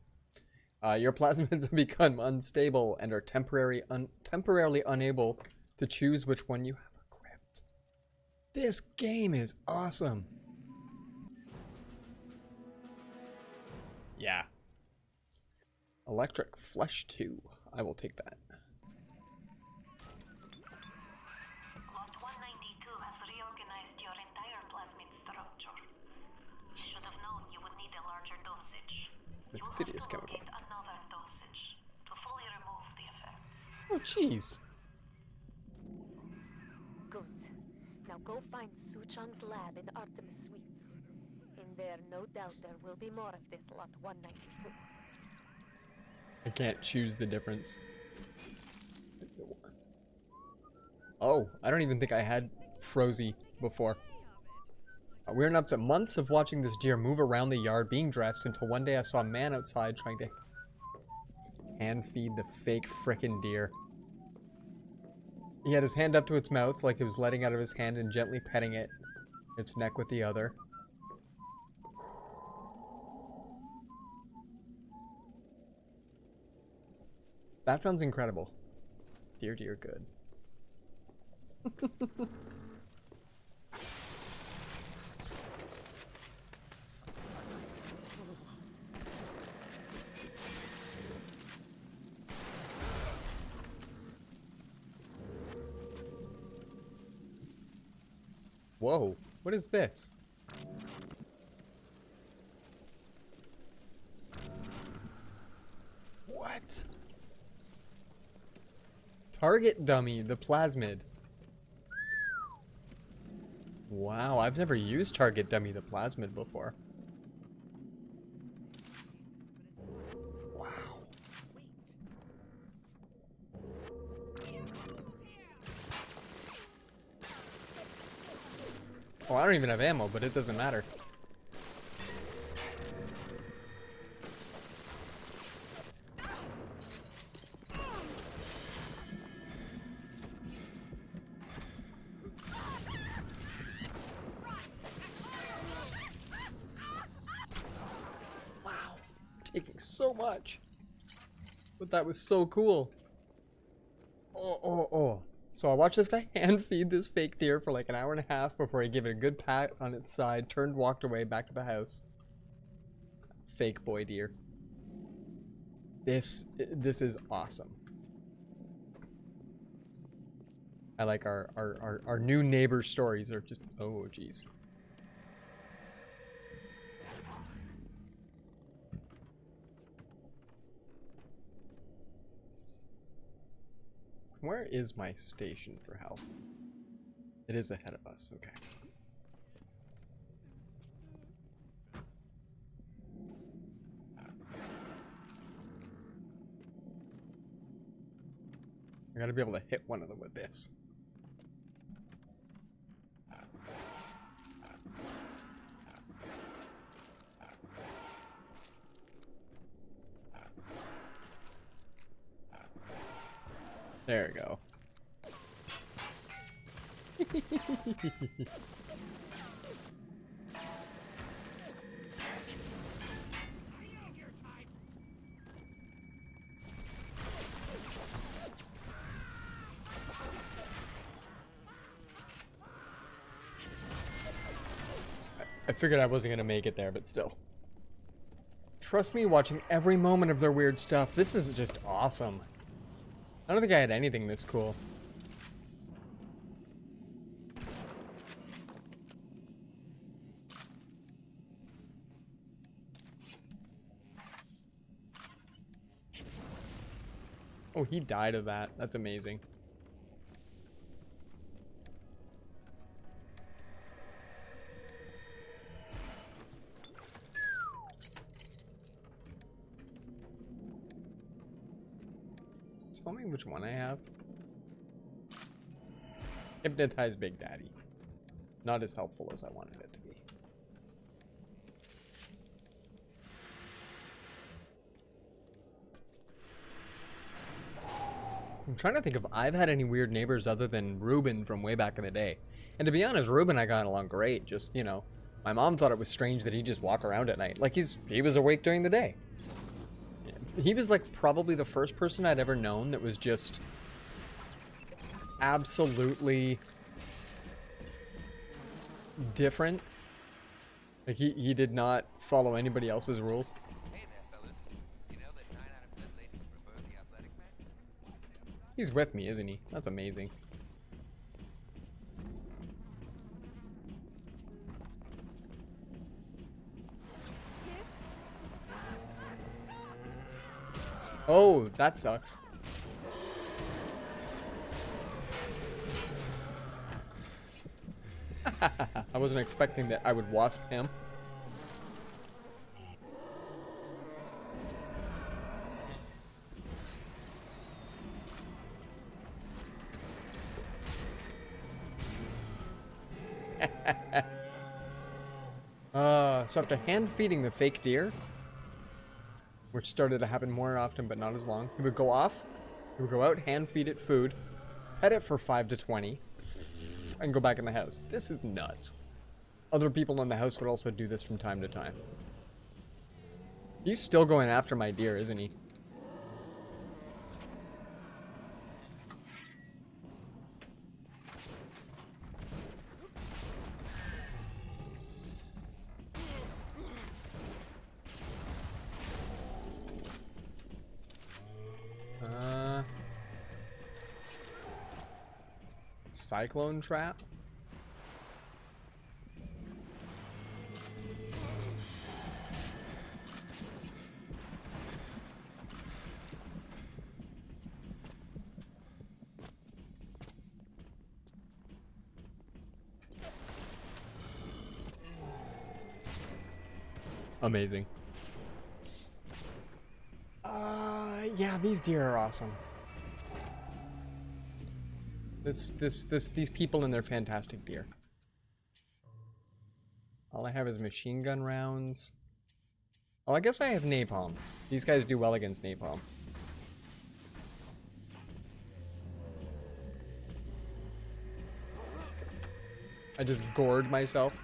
Your plasmids have become unstable and are temporarily unable to choose which one you have equipped. This game is awesome. Yeah. Electric Flesh 2. I will take that. Lot 192 has reorganized your entire plasmid structure. You should have known you would need a larger dosage. Mysterious chemical. Another dosage to fully remove the effect. Oh, jeez. Good. Now go find Su Chang's lab in Artemis Suites. In there, no doubt there will be more of this Lot 192. I can't choose the difference. Oh, I don't even think I had Frozy before. We're up to months of watching this deer move around the yard being dressed until one day I saw a man outside trying to hand feed the fake frickin' deer. He had his hand up to its mouth like it was letting out of his hand and gently petting it, its neck with the other. That sounds incredible. Dear, dear, good. Whoa, what is this? What? Target dummy, the plasmid. Wow, I've never used target dummy, the plasmid before. Wow. Oh, I don't even have ammo, but it doesn't matter. Wow, taking so much. But that was so cool. Oh. So I watched this guy hand feed this fake deer for like an hour and a half before he gave it a good pat on its side, turned, walked away back to the house. Fake boy deer. This is awesome. I like our new neighbor stories are just, oh geez. Where is my station for health? It is ahead of us, okay. I gotta be able to hit one of them with this. There we go. I figured I wasn't gonna make it there, but still. Trust me, watching every moment of their weird stuff. This is just awesome. I don't think I had anything this cool. Oh, he died of that. That's amazing. Tell me which one I have. Hypnotize Big Daddy. Not as helpful as I wanted it to be. I'm trying to think if I've had any weird neighbors other than Ruben from way back in the day. And to be honest, Ruben and I got along great. Just, you know, my mom thought it was strange that he just walk around at night. Like he was awake during the day. He was like probably the first person I'd ever known that was just absolutely different. Like he did not follow anybody else's rules. Hey there, fellas. You know that 9 out of 10 ladies prefer the athletic man? He's with me, isn't he? That's amazing. Oh, that sucks. I wasn't expecting that I would wasp him. So after hand feeding the fake deer, which started to happen more often but not as long, he would go off, he would go out, hand feed it food, pet it for 5 to 20, and go back in the house. This is nuts. Other people in the house would also do this from time to time. He's still going after my deer, isn't he? Cyclone trap? Amazing. Yeah, these deer are awesome. These people and their fantastic deer. All I have is machine gun rounds. Oh, I guess I have napalm. These guys do well against napalm. I just gored myself.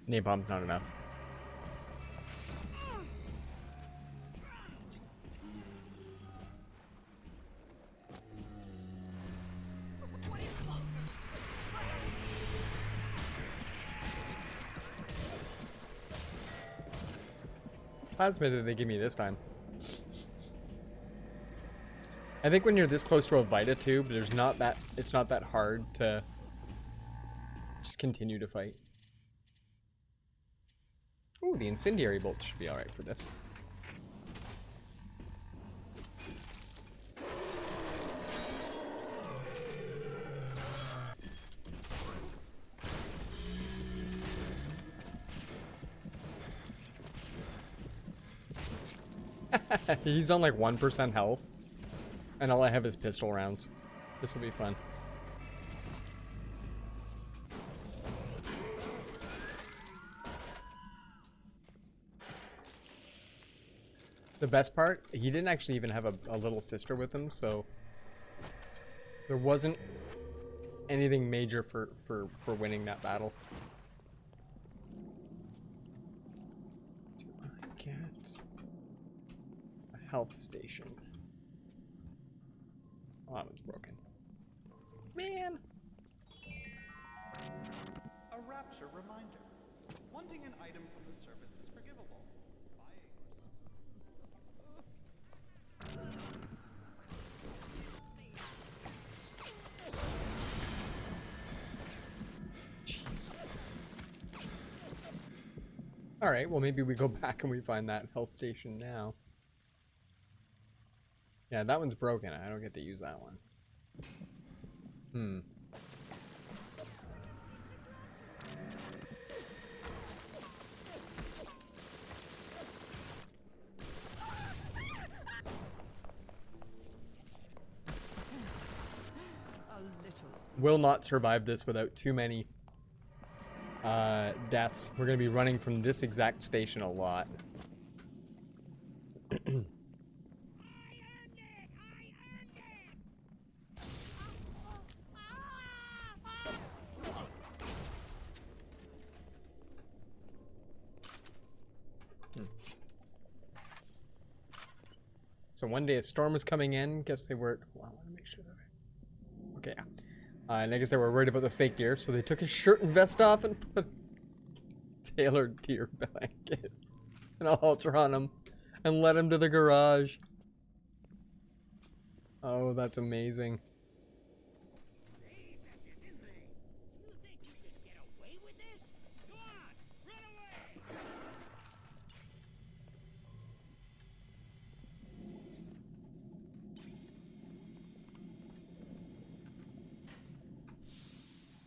Napalm's not enough. Plasma did they give me this time? I think when you're this close to a Vita tube, it's not that hard to just continue to fight. Ooh, the incendiary bolts should be alright for this. He's on like 1% health. And all I have is pistol rounds. This will be fun. The best part, he didn't actually even have a little sister with him, so there wasn't anything major for winning that battle. Do I get a health station? Oh, that was broken. Man! A Rapture reminder. Wanting an item from the service is forgivable. Buying or Jeez. Alright, well maybe we go back and we find that health station now. Yeah, that one's broken. I don't get to use that one. Hmm. Will not survive this without too many deaths. We're going to be running from this exact station a lot. So one day a storm was coming in. Guess they were... Well, I want to make sure that... Okay, yeah. And I guess they were worried about the fake deer, so they took his shirt and vest off and put a tailored deer blanket and a halter on him and led him to the garage. Oh, that's amazing.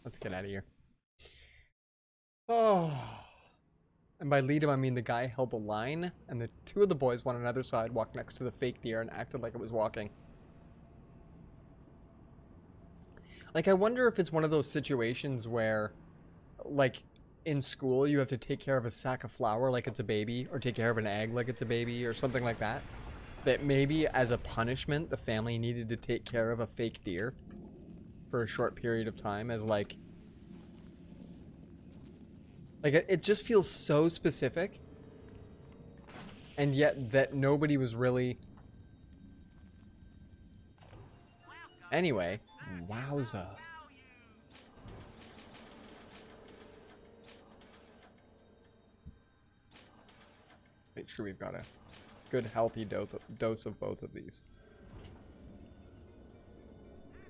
Let's get out of here. Oh. And by lead him, I mean the guy held the line, and the two of the boys, one on another side, walked next to the fake deer and acted like it was walking. Like, I wonder if it's one of those situations where, like, in school, you have to take care of a sack of flour like it's a baby, or take care of an egg like it's a baby, or something like that. That maybe, as a punishment, the family needed to take care of a fake deer for a short period of time as like it just feels so specific, and yet that nobody was really... Anyway, wowza. Make sure we've got a good healthy dose of both of these.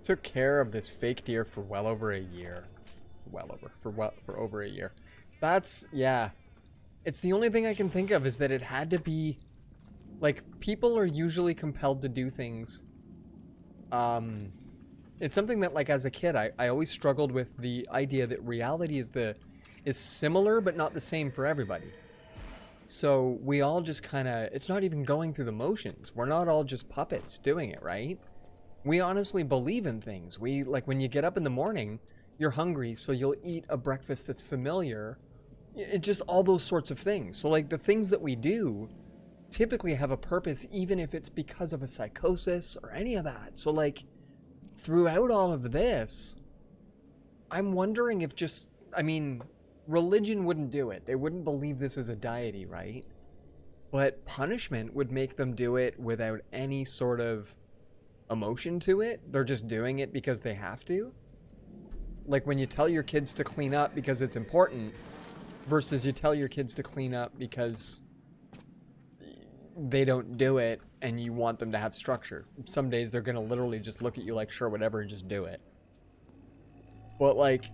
Took care of this fake deer for well over a year. For over a year. That's, yeah. It's the only thing I can think of is that it had to be, like, people are usually compelled to do things. It's something that, like, as a kid, I always struggled with the idea that reality is similar but not the same for everybody. So we all just kind of, it's not even going through the motions. We're not all just puppets doing it, right? We honestly believe in things. We, like, when you get up in the morning, you're hungry, so you'll eat a breakfast that's familiar. It's just all those sorts of things. So, like, the things that we do typically have a purpose, even if it's because of a psychosis or any of that. So, like, throughout all of this, I'm wondering if just, I mean, religion wouldn't do it. They wouldn't believe this is a deity, right? But punishment would make them do it without any sort of emotion to it. They're just doing it because they have to. Like when you tell your kids to clean up because it's important versus you tell your kids to clean up because they don't do it and you want them to have structure. Some days they're gonna literally just look at you like, sure, whatever, and just do it. But like,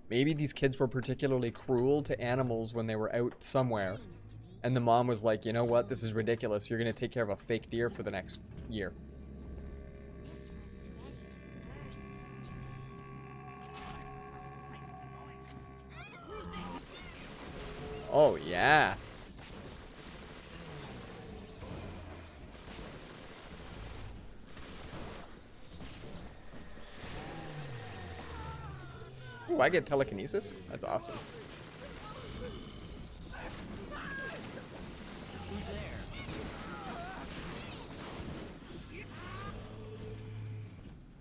maybe these kids were particularly cruel to animals when they were out somewhere, and the mom was like, you know what, this is ridiculous. You're gonna take care of a fake deer for the next year. Oh, yeah. Ooh, I get telekinesis? That's awesome.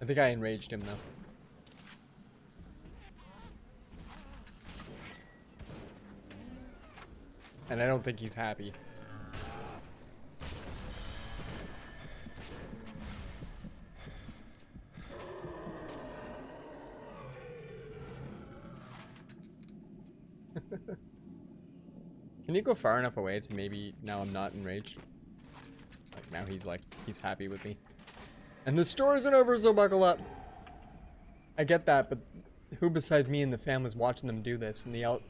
I think I enraged him, though. And I don't think he's happy. Can you go far enough away to maybe now I'm not enraged? now he's happy with me. And the store isn't over, so buckle up. I get that, but who besides me and the fam was watching them do this? And the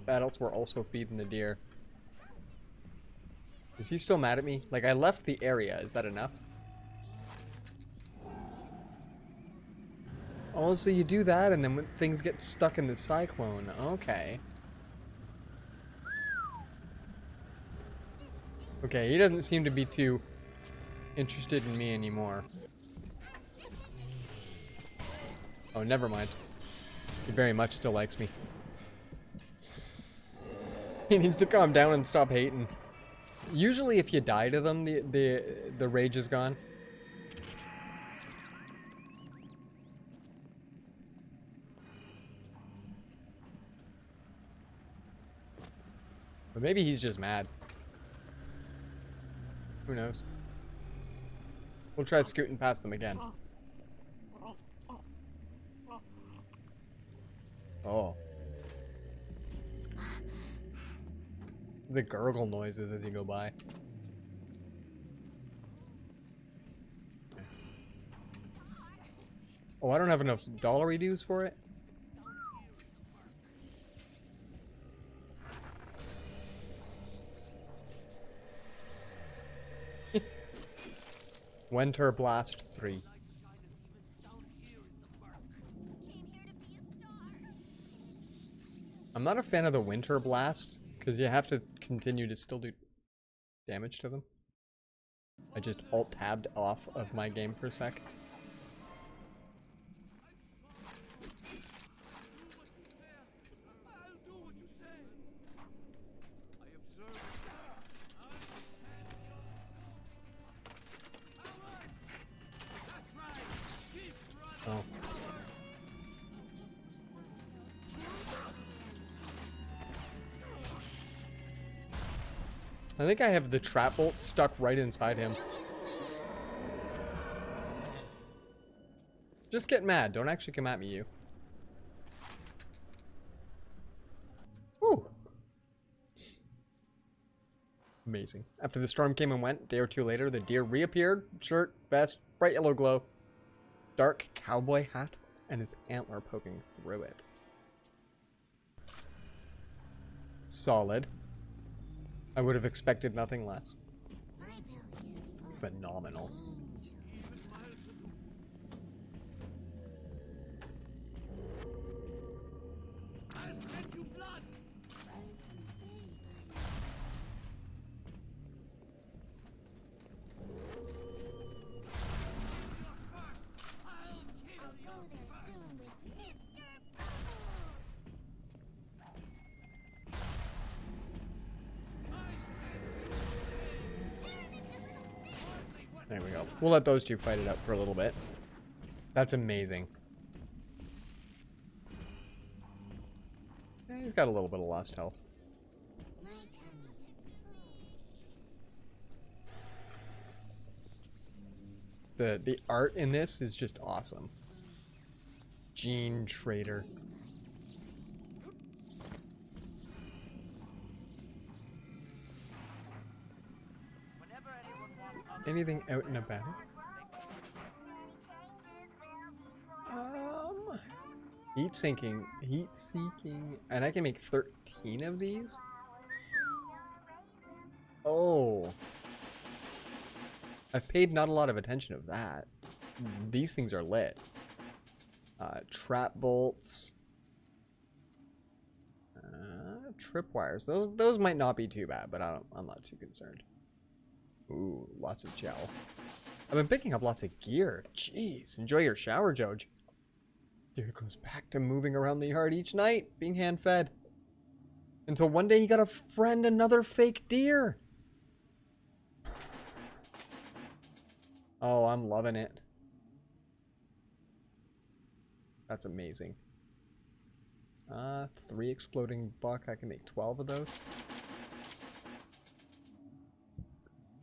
adults were also feeding the deer. Is he still mad at me? Like, I left the area. Is that enough? Oh, so you do that, and then when things get stuck in the cyclone. Okay. Okay, he doesn't seem to be too interested in me anymore. Oh, never mind. He very much still likes me. He needs to calm down and stop hating. Usually if you die to them, the rage is gone. But maybe he's just mad. Who knows? We'll try scooting past them again. Oh. The gurgle noises as you go by. Oh, I don't have enough dollary dues for it? Winter Blast 3. I'm not a fan of the Winter Blast, because you have to continue to still do damage to them. I just alt-tabbed off of my game for a sec. Oh. I think I have the trap bolt stuck right inside him. Just get mad. Don't actually come at me, you. Woo. Amazing. After the storm came and went, a day or two later, the deer reappeared. Shirt, vest, bright yellow glow, dark cowboy hat, and his antler poking through it. Solid. I would have expected nothing less. Phenomenal. There we go. We'll let those two fight it out for a little bit. That's amazing. Yeah, he's got a little bit of lost health. The art in this is just awesome. Gene Trader. Anything out and about? Heat seeking, and I can make 13 of these? Oh. I've paid not a lot of attention of that. These things are lit. Trap bolts. Tripwires. Those might not be too bad, but I'm not too concerned. Ooh, lots of gel. I've been picking up lots of gear. Jeez, enjoy your shower, Joj. Deer goes back to moving around the yard each night, being hand-fed. Until one day he got a friend another fake deer. Oh, I'm loving it. That's amazing. 3 exploding buck. I can make 12 of those.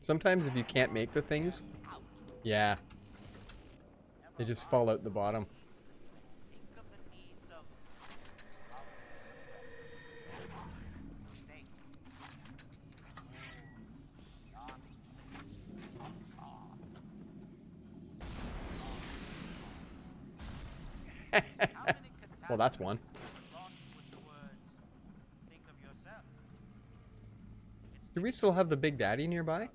Sometimes if you can't make the things, yeah, they just fall out the bottom. Well, that's one. Do we still have the Big Daddy nearby?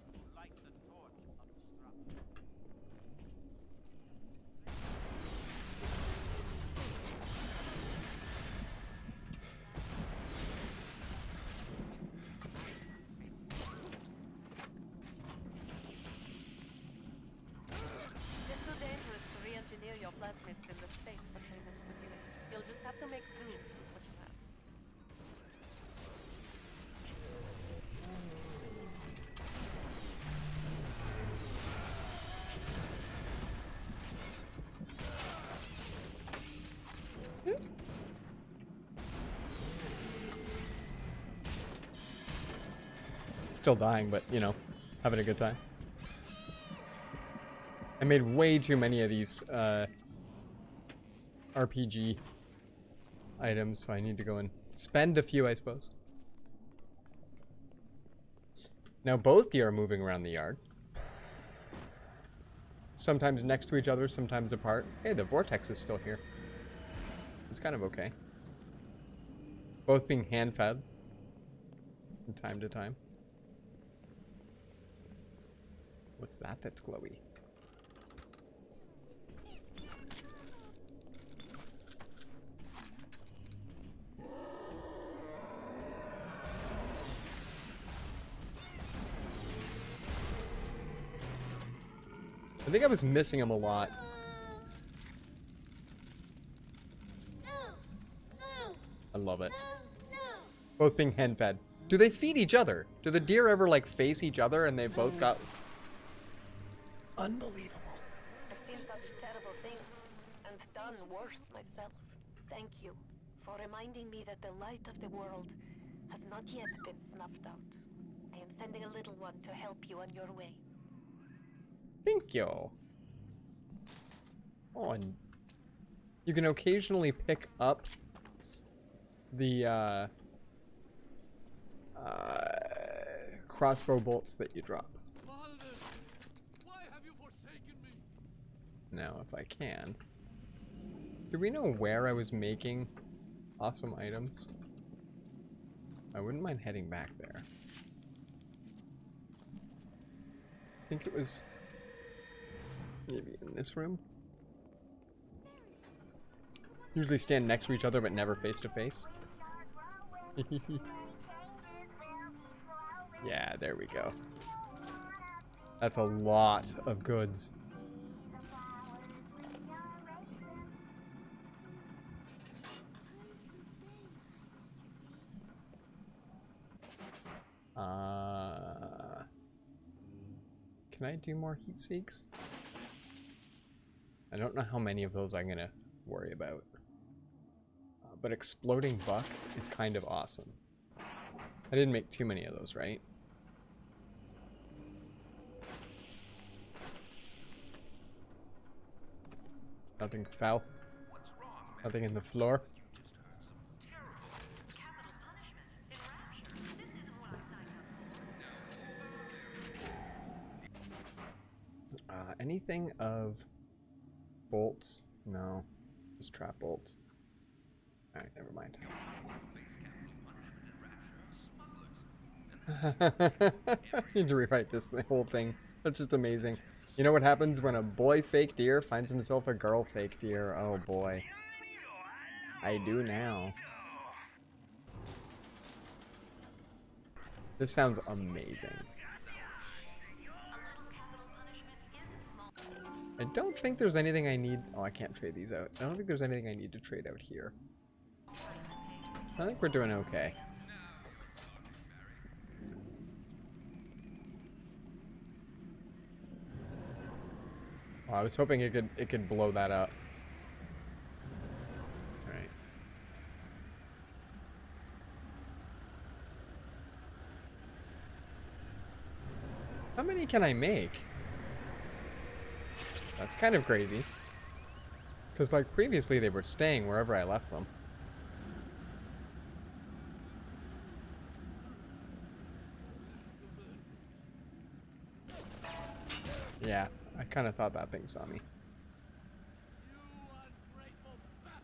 It's too dangerous to re-engineer your plasmids in the space between us with you. You'll just have to make do with what you have. Still dying, but, you know, having a good time. I made way too many of these RPG items, so I need to go and spend a few, I suppose. Now both deer are moving around the yard. Sometimes next to each other, sometimes apart. Hey, the vortex is still here. It's kind of okay. Both being hand-fed from time to time. What's that that's glowy? I think I was missing him a lot. I love it. Both being hen-fed. Do they feed each other? Do the deer ever, like, face each other and they both got... Unbelievable. I've seen such terrible things, and done worse myself. Thank you for reminding me that the light of the world has not yet been snuffed out. I am sending a little one to help you on your way. Thank you. Oh, and you can occasionally pick up the crossbow bolts that you drop. Why have you forsaken me? Now, if I can. Do we know where I was making awesome items? I wouldn't mind heading back there. I think it was maybe in this room. Usually stand next to each other, but never face to face. Yeah, there we go. That's a lot of goods. Can I do more heat seeks? I don't know how many of those I'm gonna worry about. But exploding buck is kind of awesome. I didn't make too many of those, right? Nothing foul. Nothing in the floor. Anything of bolts? No. Just trap bolts. Alright, never mind. I need to rewrite this whole thing. That's just amazing. You know what happens when a boy fake deer finds himself a girl fake deer? Oh boy. I do now. This sounds amazing. I don't think there's anything I need. Oh, I can't trade these out. I don't think there's anything I need to trade out here. I think we're doing okay. Oh, I was hoping it could blow that up. All right. How many can I make? That's kind of crazy. Because, like, previously they were staying wherever I left them. Yeah, I kind of thought that thing saw me. You ungrateful bastard!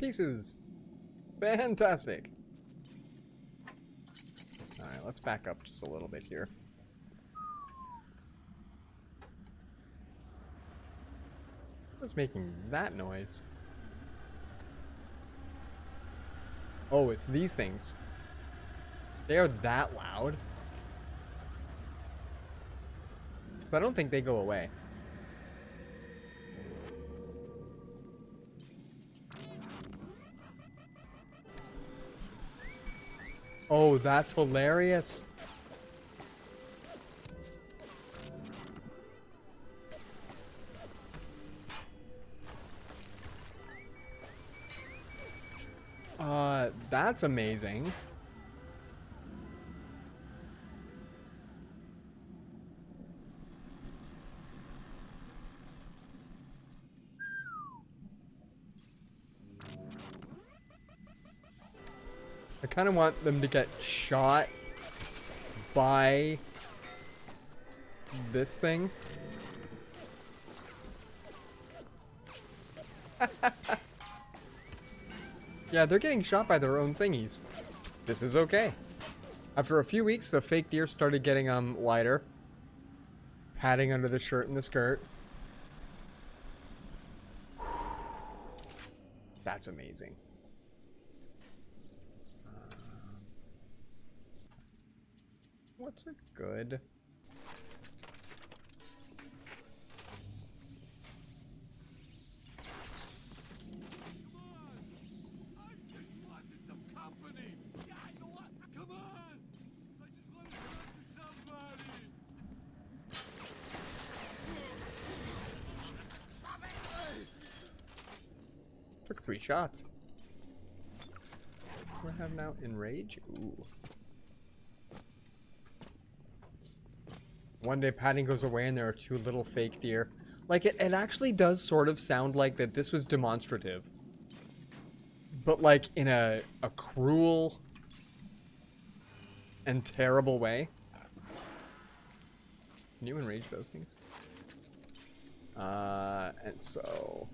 pieces. Fantastic. Alright, let's back up just a little bit here. What's making that noise? Oh, it's these things. They are that loud. So I don't think they go away. Oh, that's hilarious. That's amazing. I kind of want them to get shot by this thing. Yeah, they're getting shot by their own thingies. This is okay. After a few weeks, the fake deer started getting lighter. Padding under the shirt and the skirt. That's amazing. What's a good... Took 3 shots. What do I have now? Enrage? Ooh. One day padding goes away and there are 2 little fake deer. Like, it actually does sort of sound like that this was demonstrative. But, like, in a cruel and terrible way. Can you enrage those things? And so...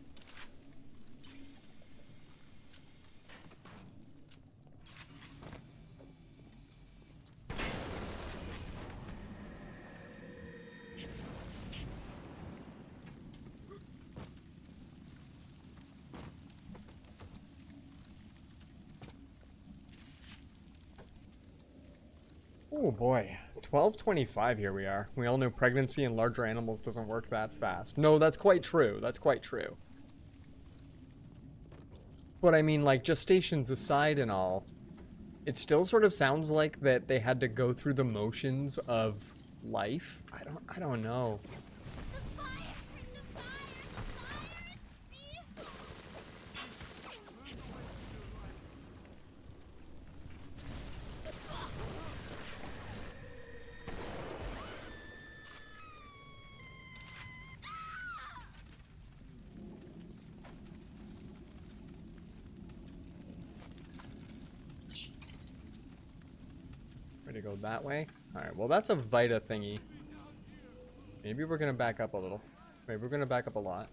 Oh boy, 12:25 here we are. We all know pregnancy in larger animals doesn't work that fast. No, that's quite true. That's quite true. But I mean, like, gestations aside and all, it still sort of sounds like that they had to go through the motions of life. I don't know. To go that way. Alright, well that's a Vita thingy. Maybe we're gonna back up a little. Maybe we're gonna back up a lot.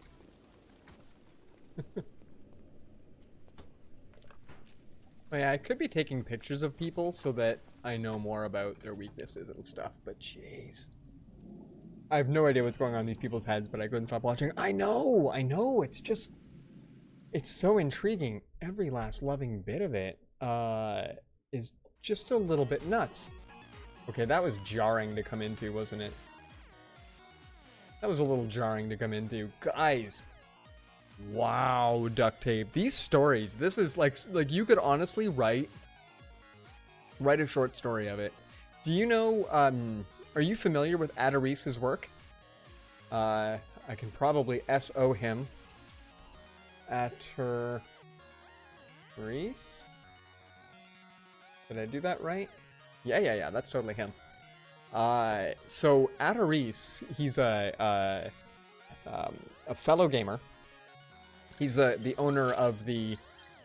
Oh yeah, I could be taking pictures of people so that I know more about their weaknesses and stuff, but jeez. I have no idea what's going on in these people's heads, but I couldn't stop watching. I know, it's just... It's so intriguing. Every last loving bit of it, is just a little bit nuts. Okay, that was jarring to come into, wasn't it? That was a little jarring to come into. Guys. Wow, duct tape. These stories, this is like you could honestly write a short story of it. Do you know, are you familiar with Adaris's work? I can probably SO him. Adaris? Did I do that right? Yeah, that's totally him. So Adaris, he's a fellow gamer. He's the owner of the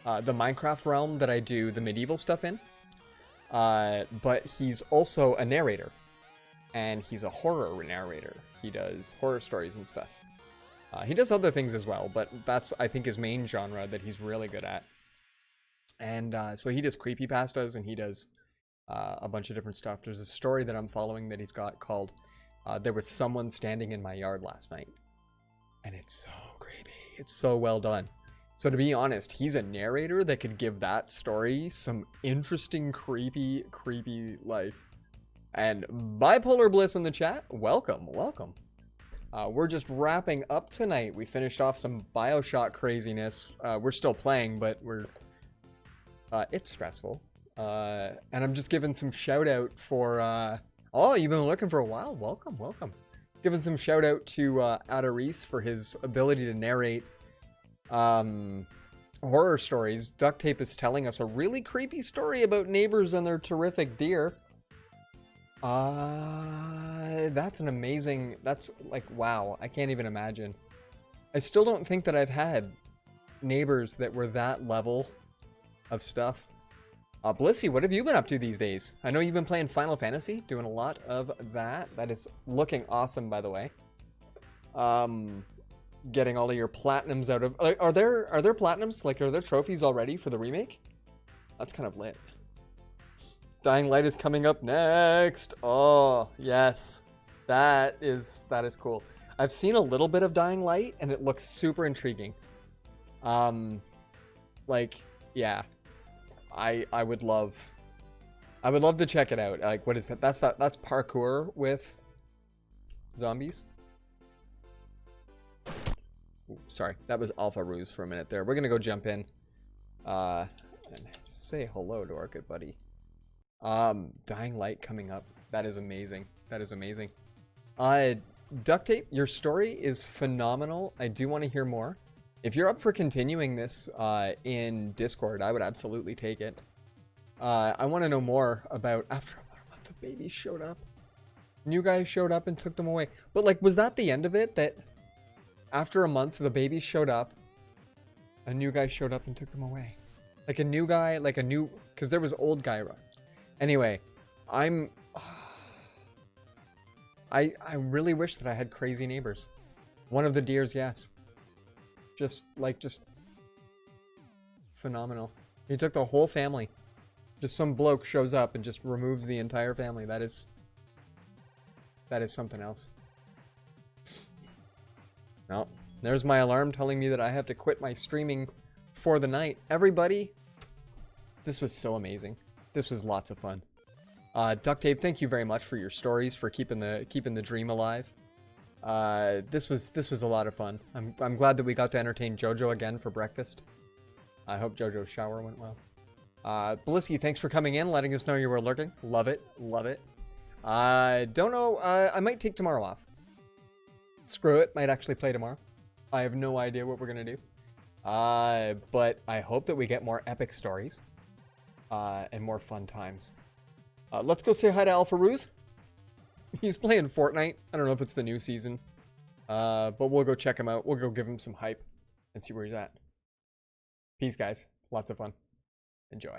Minecraft realm that I do the medieval stuff in. But he's also a narrator, and he's a horror narrator. He does horror stories and stuff. He does other things as well, but that's, I think, his main genre that he's really good at. And so he does creepypastas and he does a bunch of different stuff. There's a story that I'm following that he's got called There Was Someone Standing in My Yard Last Night. And it's so creepy. It's so well done. So to be honest, he's a narrator that could give that story some interesting, creepy life. And Bipolar Bliss in the chat, welcome. We're just wrapping up tonight. We finished off some BioShock craziness. We're still playing, but it's stressful. And I'm just giving some shout out for, oh, you've been looking for a while? Welcome. Giving some shout out to Adaris for his ability to narrate horror stories. Duct Tape is telling us a really creepy story about neighbors and their terrific deer. That's an amazing, that's like, wow, I can't even imagine. I still don't think that I've had neighbors that were that level of stuff. Blissy, what have you been up to these days? I know you've been playing Final Fantasy, doing a lot of that. That is looking awesome, by the way. Getting all of your platinums out of... Are there platinums? Like, are there trophies already for the remake? That's kind of lit. Dying Light is coming up next. Oh, yes. That is cool. I've seen a little bit of Dying Light, and it looks super intriguing. Like, yeah. I would love to check it out. Like, what is that? That's parkour with zombies. Ooh, sorry, that was Alpha Ruse for a minute there. We're gonna go jump in and say hello to our good buddy. Dying Light coming up. That is amazing. Duct Tape, your story is phenomenal. I do want to hear more. If you're up for continuing this in Discord, I would absolutely take it. I want to know more about after a month the babies showed up. New guys showed up and took them away. But like, was that the end of it? That after a month the babies showed up, a new guy showed up and took them away? Like a new guy, like a new, because there was old guy run. Anyway, I really wish that I had crazy neighbors. One of the deers, yes. Just phenomenal. He took the whole family. Just some bloke shows up and just removes the entire family. That is something else. No, there's my alarm telling me that I have to quit my streaming for the night. Everybody, this was so amazing. This was lots of fun. Duct Tape, thank you very much for your stories, for keeping the dream alive. This was a lot of fun. I'm glad that we got to entertain Jojo again for breakfast. I hope Jojo's shower went well. Blisky, thanks for coming in, letting us know you were lurking. Love it. Don't know, I might take tomorrow off. Screw it, might actually play tomorrow. I have no idea what we're gonna do. But I hope that we get more epic stories. And more fun times. Let's go say hi to Alpha Ruse. He's playing Fortnite. I don't know if it's the new season. But we'll go check him out. We'll go give him some hype and see where he's at. Peace, guys. Lots of fun. Enjoy.